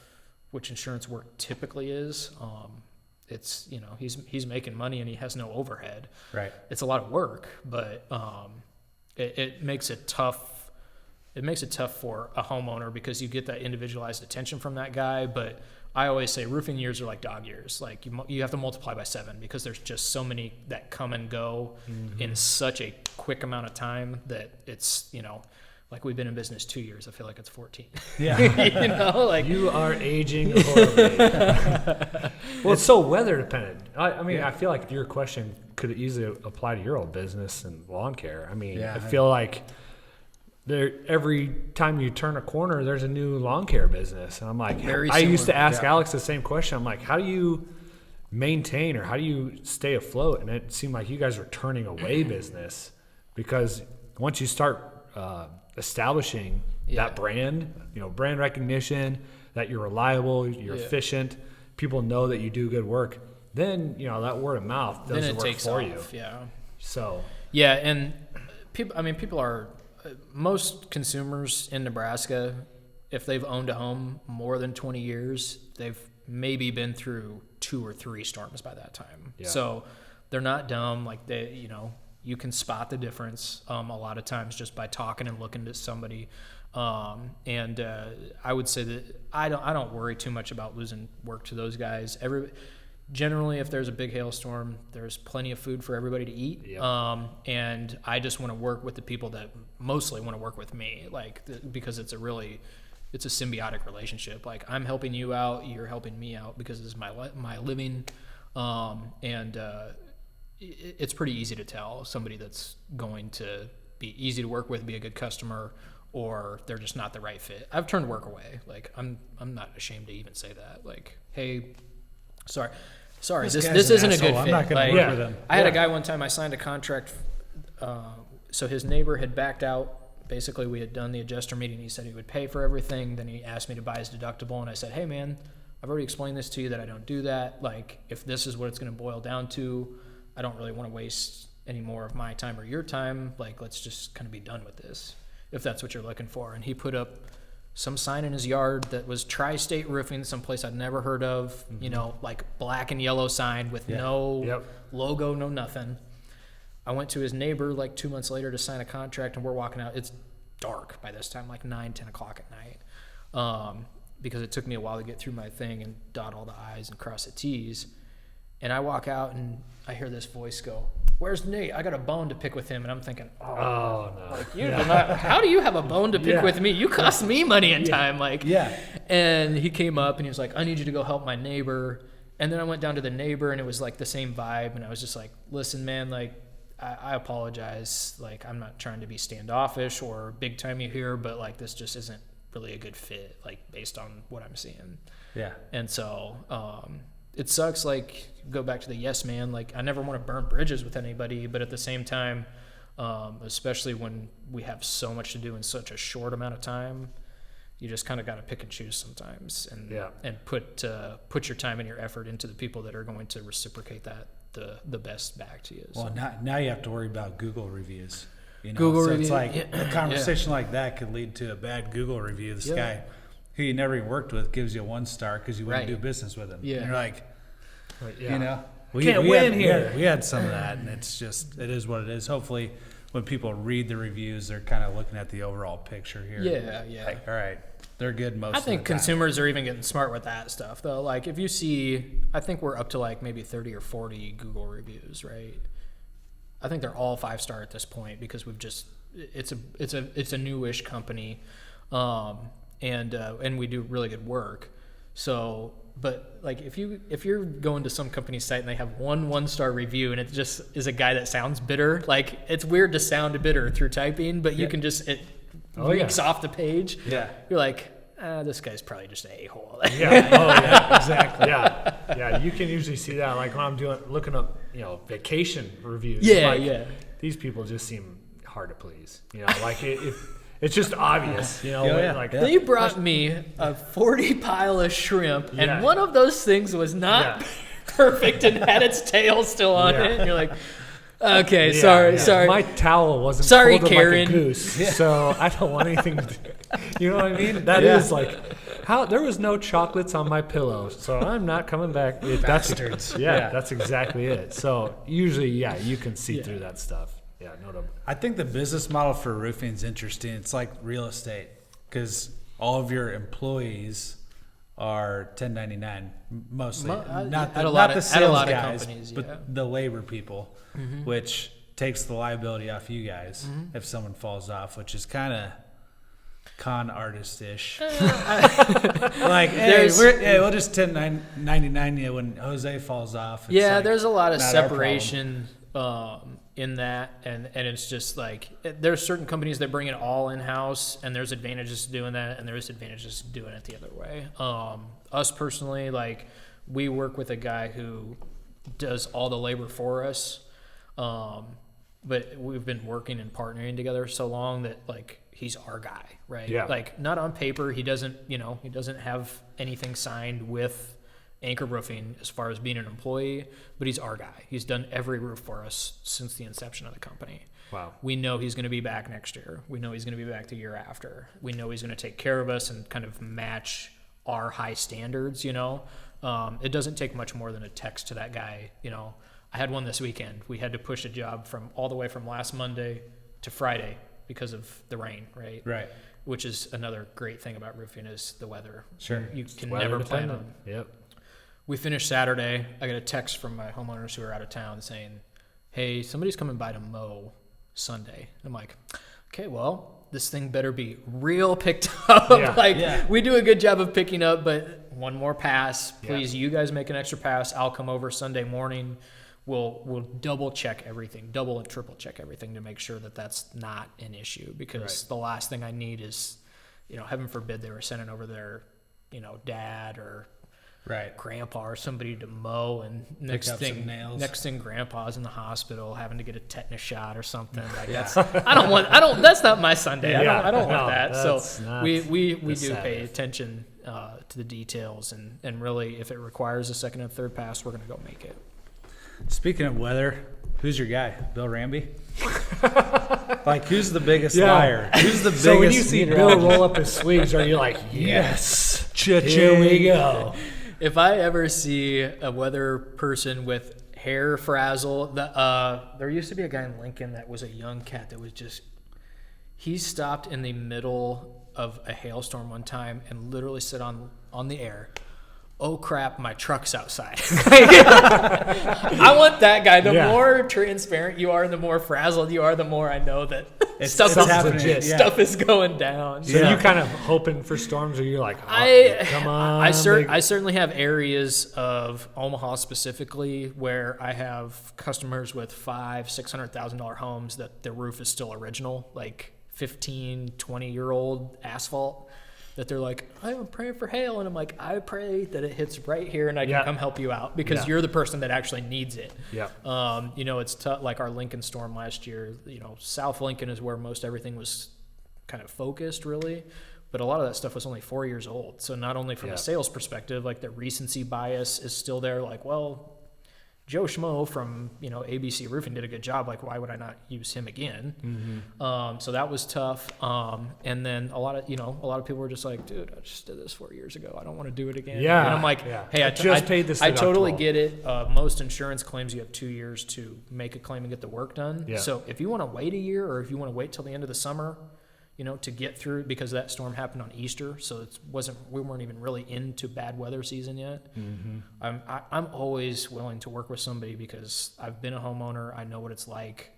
which insurance work typically is, it's, he's making money and he has no overhead. Right. It's a lot of work, but it makes it tough it makes it tough for a homeowner because you get that individualized attention from that guy. But I always say roofing years are like dog years. Like you have to multiply by 7 because there's just so many that come and go in such a quick amount of time that it's, like we've been in business 2 years. I feel like it's 14. Yeah. Like you are aging horribly. Well, it's so weather dependent. I mean, I feel like your question could easily apply to your old business and lawn care. I mean, I feel like every time you turn a corner, there's a new lawn care business. And I'm like, I used to ask Alex the same question. I'm like, how do you maintain or how do you stay afloat? And it seemed like you guys were turning away business because once you start establishing that brand, brand recognition, that you're reliable, you're efficient, people know that you do good work, then, that word of mouth does the work for you. Yeah. So. Yeah, and people are, most consumers in Nebraska, if they've owned a home more than 20 years, they've maybe been through 2 or 3 storms by that time. Yeah. So they're not dumb. Like you can spot the difference a lot of times just by talking and looking to somebody. And I would say that I don't worry too much about losing work to those guys. Generally, if there's a big hailstorm, there's plenty of food for everybody to eat. Yep. And I just want to work with the people that mostly want to work with me, because it's a symbiotic relationship. Like I'm helping you out, you're helping me out because this is my living. It's pretty easy to tell somebody that's going to be easy to work with, be a good customer, or they're just not the right fit. I've turned work away. Like I'm not ashamed to even say that. Like, hey, sorry, this isn't a good fit. I'm not going to work with him. I had a guy one time, I signed a contract. So his neighbor had backed out. Basically, we had done the adjuster meeting. He said he would pay for everything. Then he asked me to buy his deductible. And I said, hey, man, I've already explained this to you that I don't do that. Like, if this is what it's going to boil down to, I don't really want to waste any more of my time or your time. Like, let's just kind of be done with this, if that's what you're looking for. And he put up some sign in his yard that was Tri-State Roofing, someplace I'd never heard of, like black and yellow sign with no logo, no nothing. I went to his neighbor like 2 months later to sign a contract, and we're walking out. It's dark by this time, like 9, 10 o'clock at night, because it took me a while to get through my thing and dot all the I's and cross the T's. And I walk out, and I hear this voice go, where's Nate? I got a bone to pick with him. And I'm thinking, oh no. Like, how do you have a bone to pick with me? You cost me money and time. And he came up and he was like, I need you to go help my neighbor. And then I went down to the neighbor, and it was like the same vibe. And I was just like, listen, man, like, I apologize. Like, I'm not trying to be standoffish or big time you here, but like, this just isn't really a good fit, like based on what I'm seeing. Yeah. And so, it sucks, like, go back to the yes man. Like, I never want to burn bridges with anybody, but at the same time, especially when we have so much to do in such a short amount of time, you just kind of got to pick and choose sometimes, and put your time and your effort into the people that are going to reciprocate that the best back to you. Well, now you have to worry about Google reviews. Google reviews. It's like a conversation like that could lead to a bad Google review. This guy who you never even worked with gives you a 1 star because you wouldn't do business with him. Yeah. And you're like, we can't win here. We had some of that, and it is what it is. Hopefully, when people read the reviews, they're kind of looking at the overall picture here. Yeah. Like, all right, they're good most of the time. I think consumers are even getting smart with that stuff, though. Like, if you see, I think we're up to like maybe 30 or 40 Google reviews, right? I think they're all 5-star at this point because it's a newish company, and we do really good work. So, but like if you're going to some company's site and they have 1-star review and it just is a guy that sounds bitter, like it's weird to sound bitter through typing, but you can just reeks off the page. Yeah, you're like, this guy's probably just an a-hole. Exactly. Yeah. You can usually see that, like when I'm looking up, vacation reviews. These people just seem hard to please. Like it's just obvious. They brought me a 40 pile of shrimp, and one of those things was not perfect and had its tail still on it. And you're like, okay, sorry. My towel wasn't folded Karen. like a goose, so I don't want anything to do. You know what I mean? That is like, there was no chocolates on my pillow, so I'm not coming back. Bastards. That's exactly it. So usually, you can see through that stuff. Yeah, no doubt. I think the business model for roofing is interesting. It's like real estate because all of your employees are 1099 mostly. Not the sales guys, but the labor people, which takes the liability off you guys if someone falls off, which is kind of con artist-ish. Like, hey, we'll just 1099 you when Jose falls off. It's like, there's a lot of separation in that, and it's just like there's certain companies that bring it all in-house, and there's advantages to doing that, and there's advantages to doing it the other way. Us personally, like, we work with a guy who does all the labor for us, but we've been working and partnering together so long that, like, he's our guy, right? Yeah. Like, not on paper, he doesn't have anything signed with Anchor Roofing as far as being an employee, but he's our guy. He's done every roof for us since the inception of the company. Wow. We know he's going to be back next year. We know he's going to be back the year after. We know he's going to take care of us and kind of match our high standards, you know. It doesn't take much more than a text to that guy, you know. I had one this weekend. We had to push a job all the way from last Monday to Friday because of the rain, right? Right. Which is another great thing about roofing is the weather. Sure. You can never plan on. Yep. We finished Saturday. I got a text from my homeowners who are out of town saying, hey, somebody's coming by to mow Sunday. I'm like, okay, well, this thing better be real picked up. We do a good job of picking up, but one more pass. Please, you guys make an extra pass. I'll come over Sunday morning. We'll double check everything, double and triple check everything to make sure that that's not an issue, because the last thing I need is, you know, heaven forbid they were sending over their, you know, dad or grandpa or somebody to mow, and next thing grandpa's in the hospital having to get a tetanus shot or something. Like that's that's not my Sunday. I don't want that. So we do pay attention to the details, and really, if it requires a second and third pass, we're gonna go make it. Speaking of weather, who's your guy? Bill Ramby? Like, who's the biggest liar? Who's the biggest? So when you see Bill roll up his sleeves, are you like, yes, here we go? If I ever see a weather person with hair frazzle, there used to be a guy in Lincoln that was a young cat that was just, he stopped in the middle of a hailstorm one time and literally said on the air, oh crap, my truck's outside. I want that guy. The more transparent you are, the more frazzled you are, the more I know that stuff is going down. So you kind of hoping for storms, or you're like, come on. I certainly have areas of Omaha specifically where I have customers with $500,000-$600,000 homes that the roof is still original, like 15, 20-year-old asphalt. That they're like, I'm praying for hail, and I'm like, I pray that it hits right here and I can come help you out, because you're the person that actually needs it. Yeah. You know, it's tough. Like our Lincoln storm last year. You know, South Lincoln is where most everything was kind of focused, really, but a lot of that stuff was only 4 years old. So not only from a sales perspective, like the recency bias is still there. Like, well, Joe Schmo from, you know, ABC Roofing did a good job. Like, why would I not use him again? Mm-hmm. So that was tough. And then a lot of people were just like, dude, I just did this 4 years ago. I don't want to do it again. Yeah. And I'm like, hey, I paid this. I totally get it. Most insurance claims you have 2 years to make a claim and get the work done. Yeah. So if you want to wait a year, or if you want to wait till the end of the summer, you know, to get through, because that storm happened on Easter, so we weren't even really into bad weather season yet. Mm-hmm. I'm always willing to work with somebody, because I've been a homeowner. I know what it's like,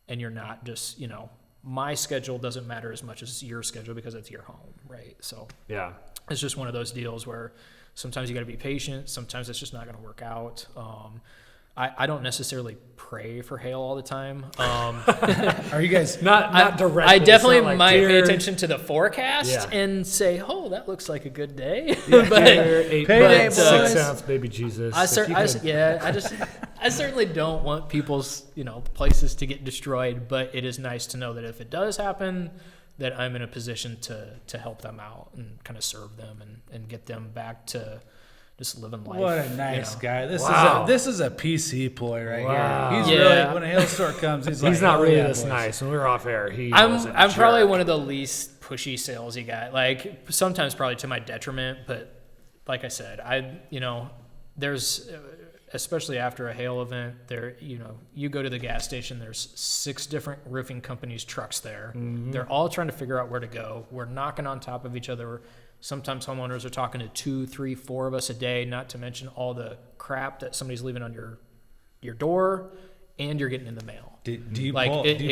and you're not just, you know, my schedule doesn't matter as much as your schedule, because it's your home, right? So it's just one of those deals where sometimes you got to be patient. Sometimes it's just not going to work out. I don't necessarily pray for hail all the time. Are you guys not directly? I definitely might pay attention to the forecast and say, "Oh, that looks like a good day." But 6 ounce baby Jesus. I certainly don't want people's, you know, places to get destroyed, but it is nice to know that if it does happen, that I'm in a position to help them out and kind of serve them and get them back to just living life. What a nice guy. This is a PC ploy right here. He's really, when a hailstorm comes, he's not really this nice. When we were off air, I'm probably one of the least pushy salesy guy. Like, sometimes probably to my detriment, but like I said, there's especially after a hail event, there, you go to the gas station, there's 6 different roofing companies' trucks there. Mm-hmm. They're all trying to figure out where to go. We're knocking on top of each other. Sometimes homeowners are talking to 2, 3, 4 of us a day, not to mention all the crap that somebody's leaving on your door and you're getting in the mail. Do you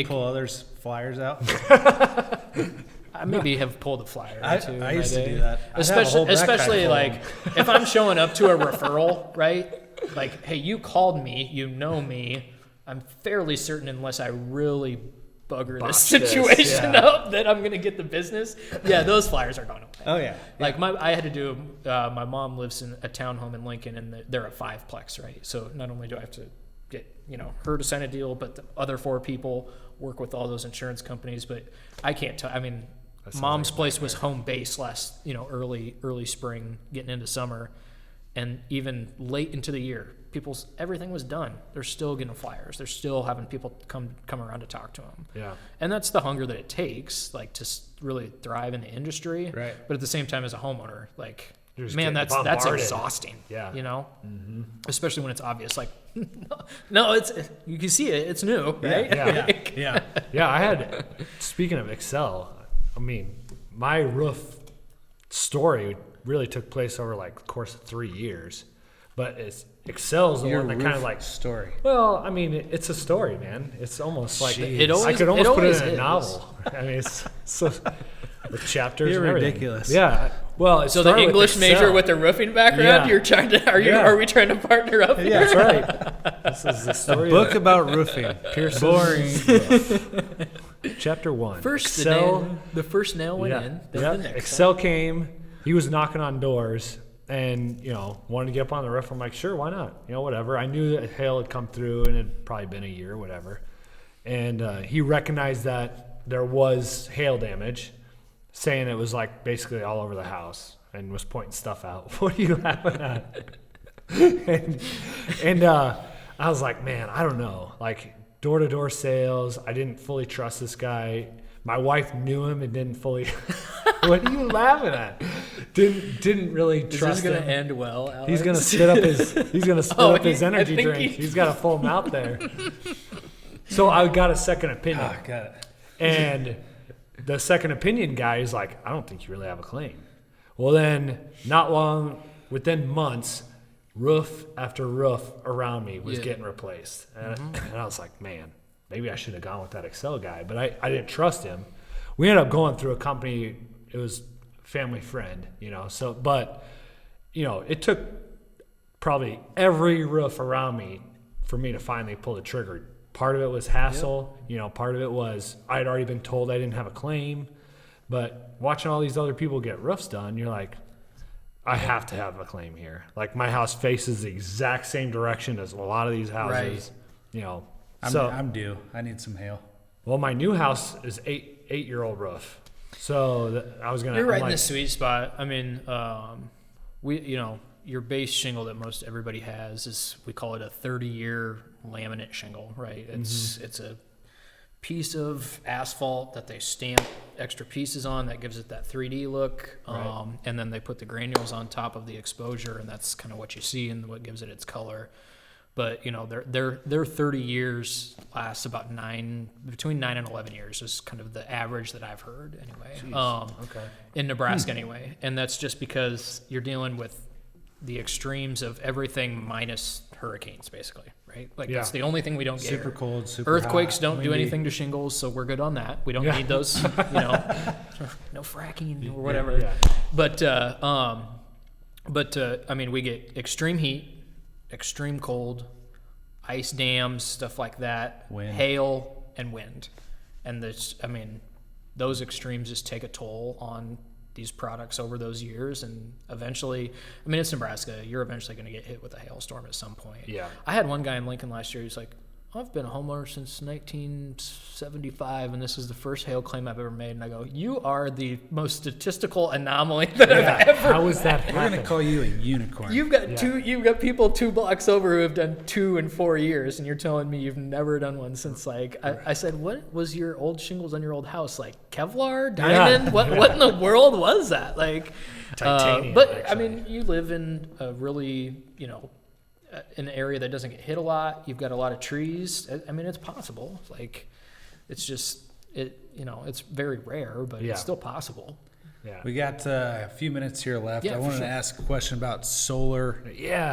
pull others' flyers out? I maybe have pulled a flyer or two. I used to do that. Especially like if I'm showing up to a referral, right? Like, hey, you called me, you know me. I'm fairly certain, unless I really bugger this situation up, that I'm gonna get the business. Yeah, those flyers are going away. Oh yeah. Like I had to do. My mom lives in a townhome in Lincoln, and they're a 5-plex, right? So not only do I have to get her to sign a deal, but the other 4 people work with all those insurance companies. But I can't tell. I mean, Mom's place was home base last, early spring, getting into summer, and even late into the year, everything was done. They're still getting flyers. They're still having people come around to talk to them. Yeah. And that's the hunger that it takes, like, to really thrive in the industry. Right. But at the same time, as a homeowner, like, man, that's exhausting. Yeah. Mm-hmm. Especially when it's obvious. Like, no, you can see it. It's new, right? Yeah. Yeah. I had. Speaking of Excel, I mean, my roof story really took place over like the course of 3 years, but Excel's the one that kind of like story. Well, I mean, it's a story, man. It's almost like I could almost put it in a novel. I mean, it's so with chapters. You're and ridiculous. Yeah. Well, so the English major with the roofing background. You're trying to. Are we trying to partner up? Yeah, that's right. This is the story. A book about roofing. Boring. Chapter 1. The first nail went in. Then the next Excel came. He was knocking on doors and, wanted to get up on the roof. I'm like, sure, why not? Whatever. I knew that hail had come through and it had probably been a year or whatever. And he recognized that there was hail damage, saying it was like basically all over the house, and was pointing stuff out. What are you laughing at? and I was like, man, I don't know. Like, door-to-door sales, I didn't fully trust this guy. My wife knew him and didn't fully. What are you laughing at? Didn't really trust him. Is this gonna end well, Alex? He's gonna spit up his energy drink. He's got a full mouth there. So I got a second opinion. Oh, got it. And the second opinion guy is like, I don't think you really have a claim. Well, then, not long, within months, roof after roof around me was getting replaced. And I was like, man, maybe I should have gone with that Excel guy. But I didn't trust him. We ended up going through a company. It was family friend, So, but, it took probably every roof around me for me to finally pull the trigger. Part of it was hassle. Part of it was I had already been told I didn't have a claim. But watching all these other people get roofs done, you're like, I have to have a claim here. Like, my house faces the exact same direction as a lot of these houses. Right. I'm due. I need some hail. Well, my new house is 8-year-old roof. So I was gonna. You're right in the sweet spot. I mean, your base shingle that most everybody has is, we call it a 30-year laminate shingle, right? It's a piece of asphalt that they stamp extra pieces on that gives it that 3D look, right. And then they put the granules on top of the exposure, and that's kind of what you see and what gives it its color. But their 30 years lasts about between 9 and 11 years is kind of the average that I've heard anyway. Okay. In Nebraska anyway, and that's just because you're dealing with the extremes of everything minus hurricanes, basically, right? Like, that's the only thing we don't get. Super cold, super earthquakes hot, don't do windy. anything to shingles, so we're good on that. We don't need those, no fracking or whatever. Yeah. But I mean, we get extreme heat, extreme cold, ice dams, stuff like that, wind. Hail, and wind. And those extremes just take a toll on these products over those years, and eventually, it's Nebraska. You're eventually going to get hit with a hailstorm at some point. Yeah. I had one guy in Lincoln last year. He's like, I've been a homeowner since 1975, and this is the first hail claim I've ever made. And I go, you are the most statistical anomaly that I've ever. How is that? We're going to call you a unicorn. You've got people 2 blocks over who have done 2 in 4 years, and you're telling me you've never done one since, like, I said, what was your old shingles on your old house? Like Kevlar, diamond? Yeah. What in the world was that? Like, Titanium. but actually. you live in a really, an area that doesn't get hit a lot. You've got a lot of trees. I mean, it's possible. Like, it's just, it's very rare, but it's still possible. Yeah. We got a few minutes here left. Yeah, I for wanted sure. to ask a question about solar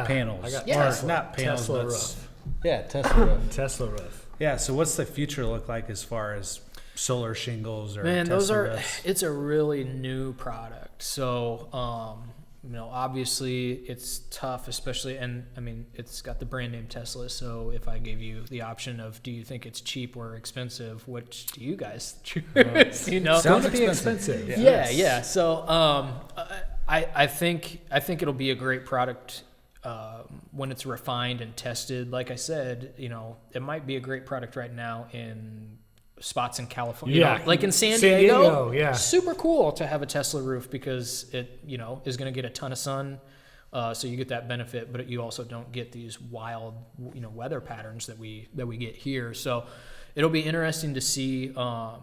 panels. I got Tesla. Not panels, Tesla but roof. Yeah, Tesla roof. Tesla roof. Yeah, so what's the future look like as far as solar shingles or Tesla Those are, roofs? it's a really new product. So, obviously it's tough, especially, and I mean, it's got the brand name Tesla. So if I gave you the option of, do you think it's cheap or expensive? Which do you guys choose? Sounds Sounds expensive. Yeah. So, I think it'll be a great product when it's refined and tested. Like I said, it might be a great product right now in spots in California. Yeah. Like in San Diego, yeah. Super cool to have a Tesla roof because it, is going to get a ton of sun. So you get that benefit, but you also don't get these wild, weather patterns that we get here. So it'll be interesting to see how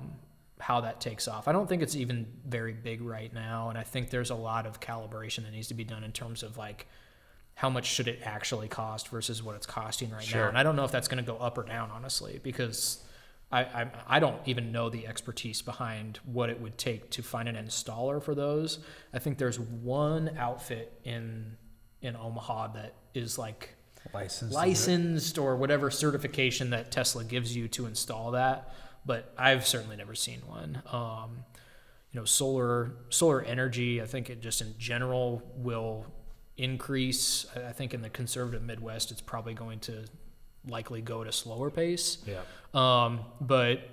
that takes off. I don't think it's even very big right now, and I think there's a lot of calibration that needs to be done in terms of like how much should it actually cost versus what it's costing right now. And I don't know if that's going to go up or down, honestly, because I don't even know the expertise behind what it would take to find an installer for those. I think there's one outfit in Omaha that is like licensed or whatever certification that Tesla gives you to install that, but I've certainly never seen one. Solar energy, I think it just in general will increase. I think in the conservative Midwest, it's probably going to likely go at a slower pace. Yeah. But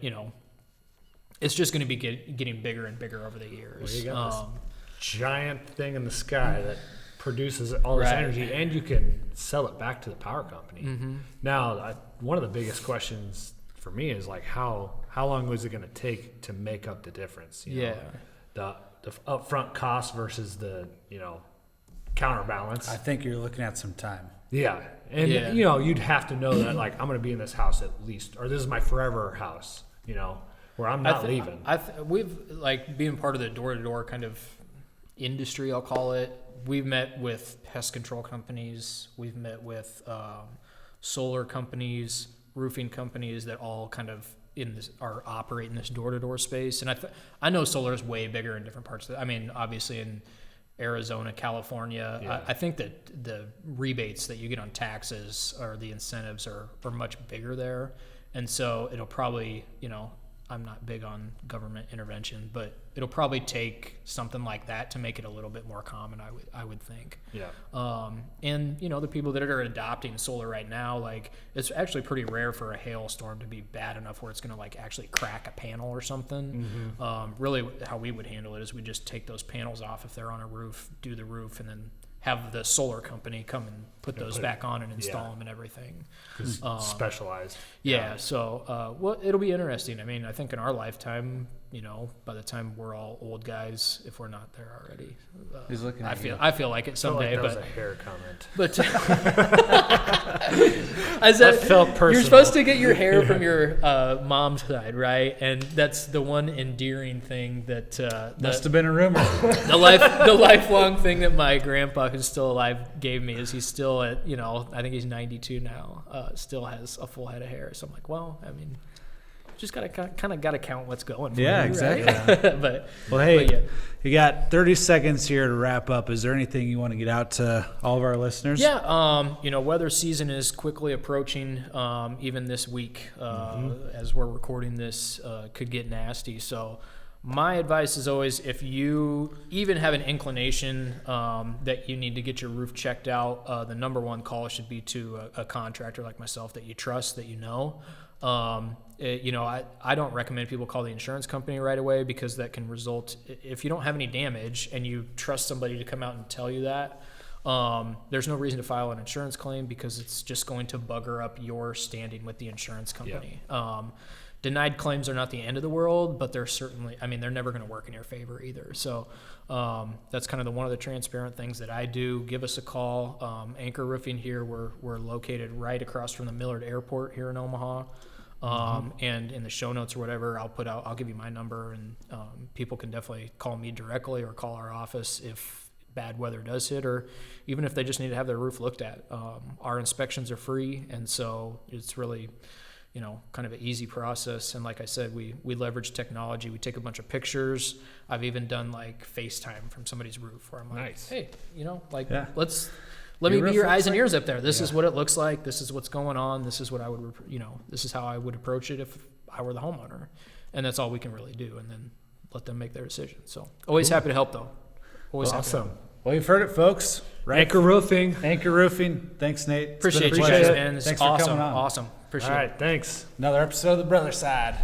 it's just going to be getting bigger and bigger over the years. Well, you got this giant thing in the sky that produces all this energy, and you can sell it back to the power company. Mm-hmm. Now, one of the biggest questions for me is like, how long was it going to take to make up the difference? The upfront cost versus the counterbalance. I think you're looking at some time. Yeah. And, you'd have to know that, like, I'm going to be in this house at least, or this is my forever house, where I'm not leaving. We've, like, being part of the door-to-door kind of industry, I'll call it, we've met with pest control companies. We've met with solar companies, roofing companies that all kind of are operating this door-to-door space. And I know solar is way bigger in different parts of I mean, obviously in Arizona, California, I think that the rebates that you get on taxes or the incentives are much bigger there. And so it'll probably, I'm not big on government intervention, but it'll probably take something like that to make it a little bit more common, I would think. Yeah. And, the people that are adopting solar right now, like, it's actually pretty rare for a hailstorm to be bad enough where it's going to, like, actually crack a panel or something. Mm-hmm. Really, how we would handle it is we just take those panels off if they're on a roof, do the roof, and then have the solar company come and put those back on and install them and everything. Specialized. Yeah. So, it'll be interesting. I mean, I think in our lifetime, by the time we're all old guys, if we're not there already, He's looking at I feel like it someday. That was a hair comment. But I said, that felt personal. You're supposed to get your hair from your mom's side, right? And that's the one endearing thing that must have been a rumor. the lifelong thing that my grandpa, who's still alive, gave me is he's still at I think he's 92 now, still has a full head of hair. So I'm like, well, I mean, just gotta count what's going. For Yeah, you, exactly. Right? You got 30 seconds here to wrap up. Is there anything you want to get out to all of our listeners? Yeah, weather season is quickly approaching. Even this week, as we're recording this, could get nasty. So my advice is always, if you even have an inclination that you need to get your roof checked out, the number one call should be to a contractor like myself that you trust, that you know. I don't recommend people call the insurance company right away, because that can result, if you don't have any damage and you trust somebody to come out and tell you that, there's no reason to file an insurance claim, because it's just going to bugger up your standing with the insurance company. Yeah. Denied claims are not the end of the world, but they're certainly, they're never going to work in your favor either. So that's kind of one of the transparent things that I do. Give us a call. Anchor Roofing here, we're located right across from the Millard Airport here in Omaha. And in the show notes or whatever, I'll give you my number, and people can definitely call me directly or call our office if bad weather does hit, or even if they just need to have their roof looked at. Our inspections are free, and so it's really, kind of an easy process. And like I said, we leverage technology. We take a bunch of pictures. I've even done like FaceTime from somebody's roof where I'm like, Nice. hey, Yeah. let me Your be roof your looks eyes and like- ears up there. This Yeah. is what it looks like. This is what's going on. This is what I would, this is how I would approach it if I were the homeowner. And that's all we can really do. And then let them make their decision. So always happy to help, though. Always happy to help. Awesome. Well, you've heard it, folks. Right? Anchor Roofing. Anchor Roofing. Thanks, Nate. It's been a Appreciate you pleasure. guys, man. This Thanks is for awesome. coming on. Awesome. Appreciate All it. right, thanks. Another episode of The Brother Side.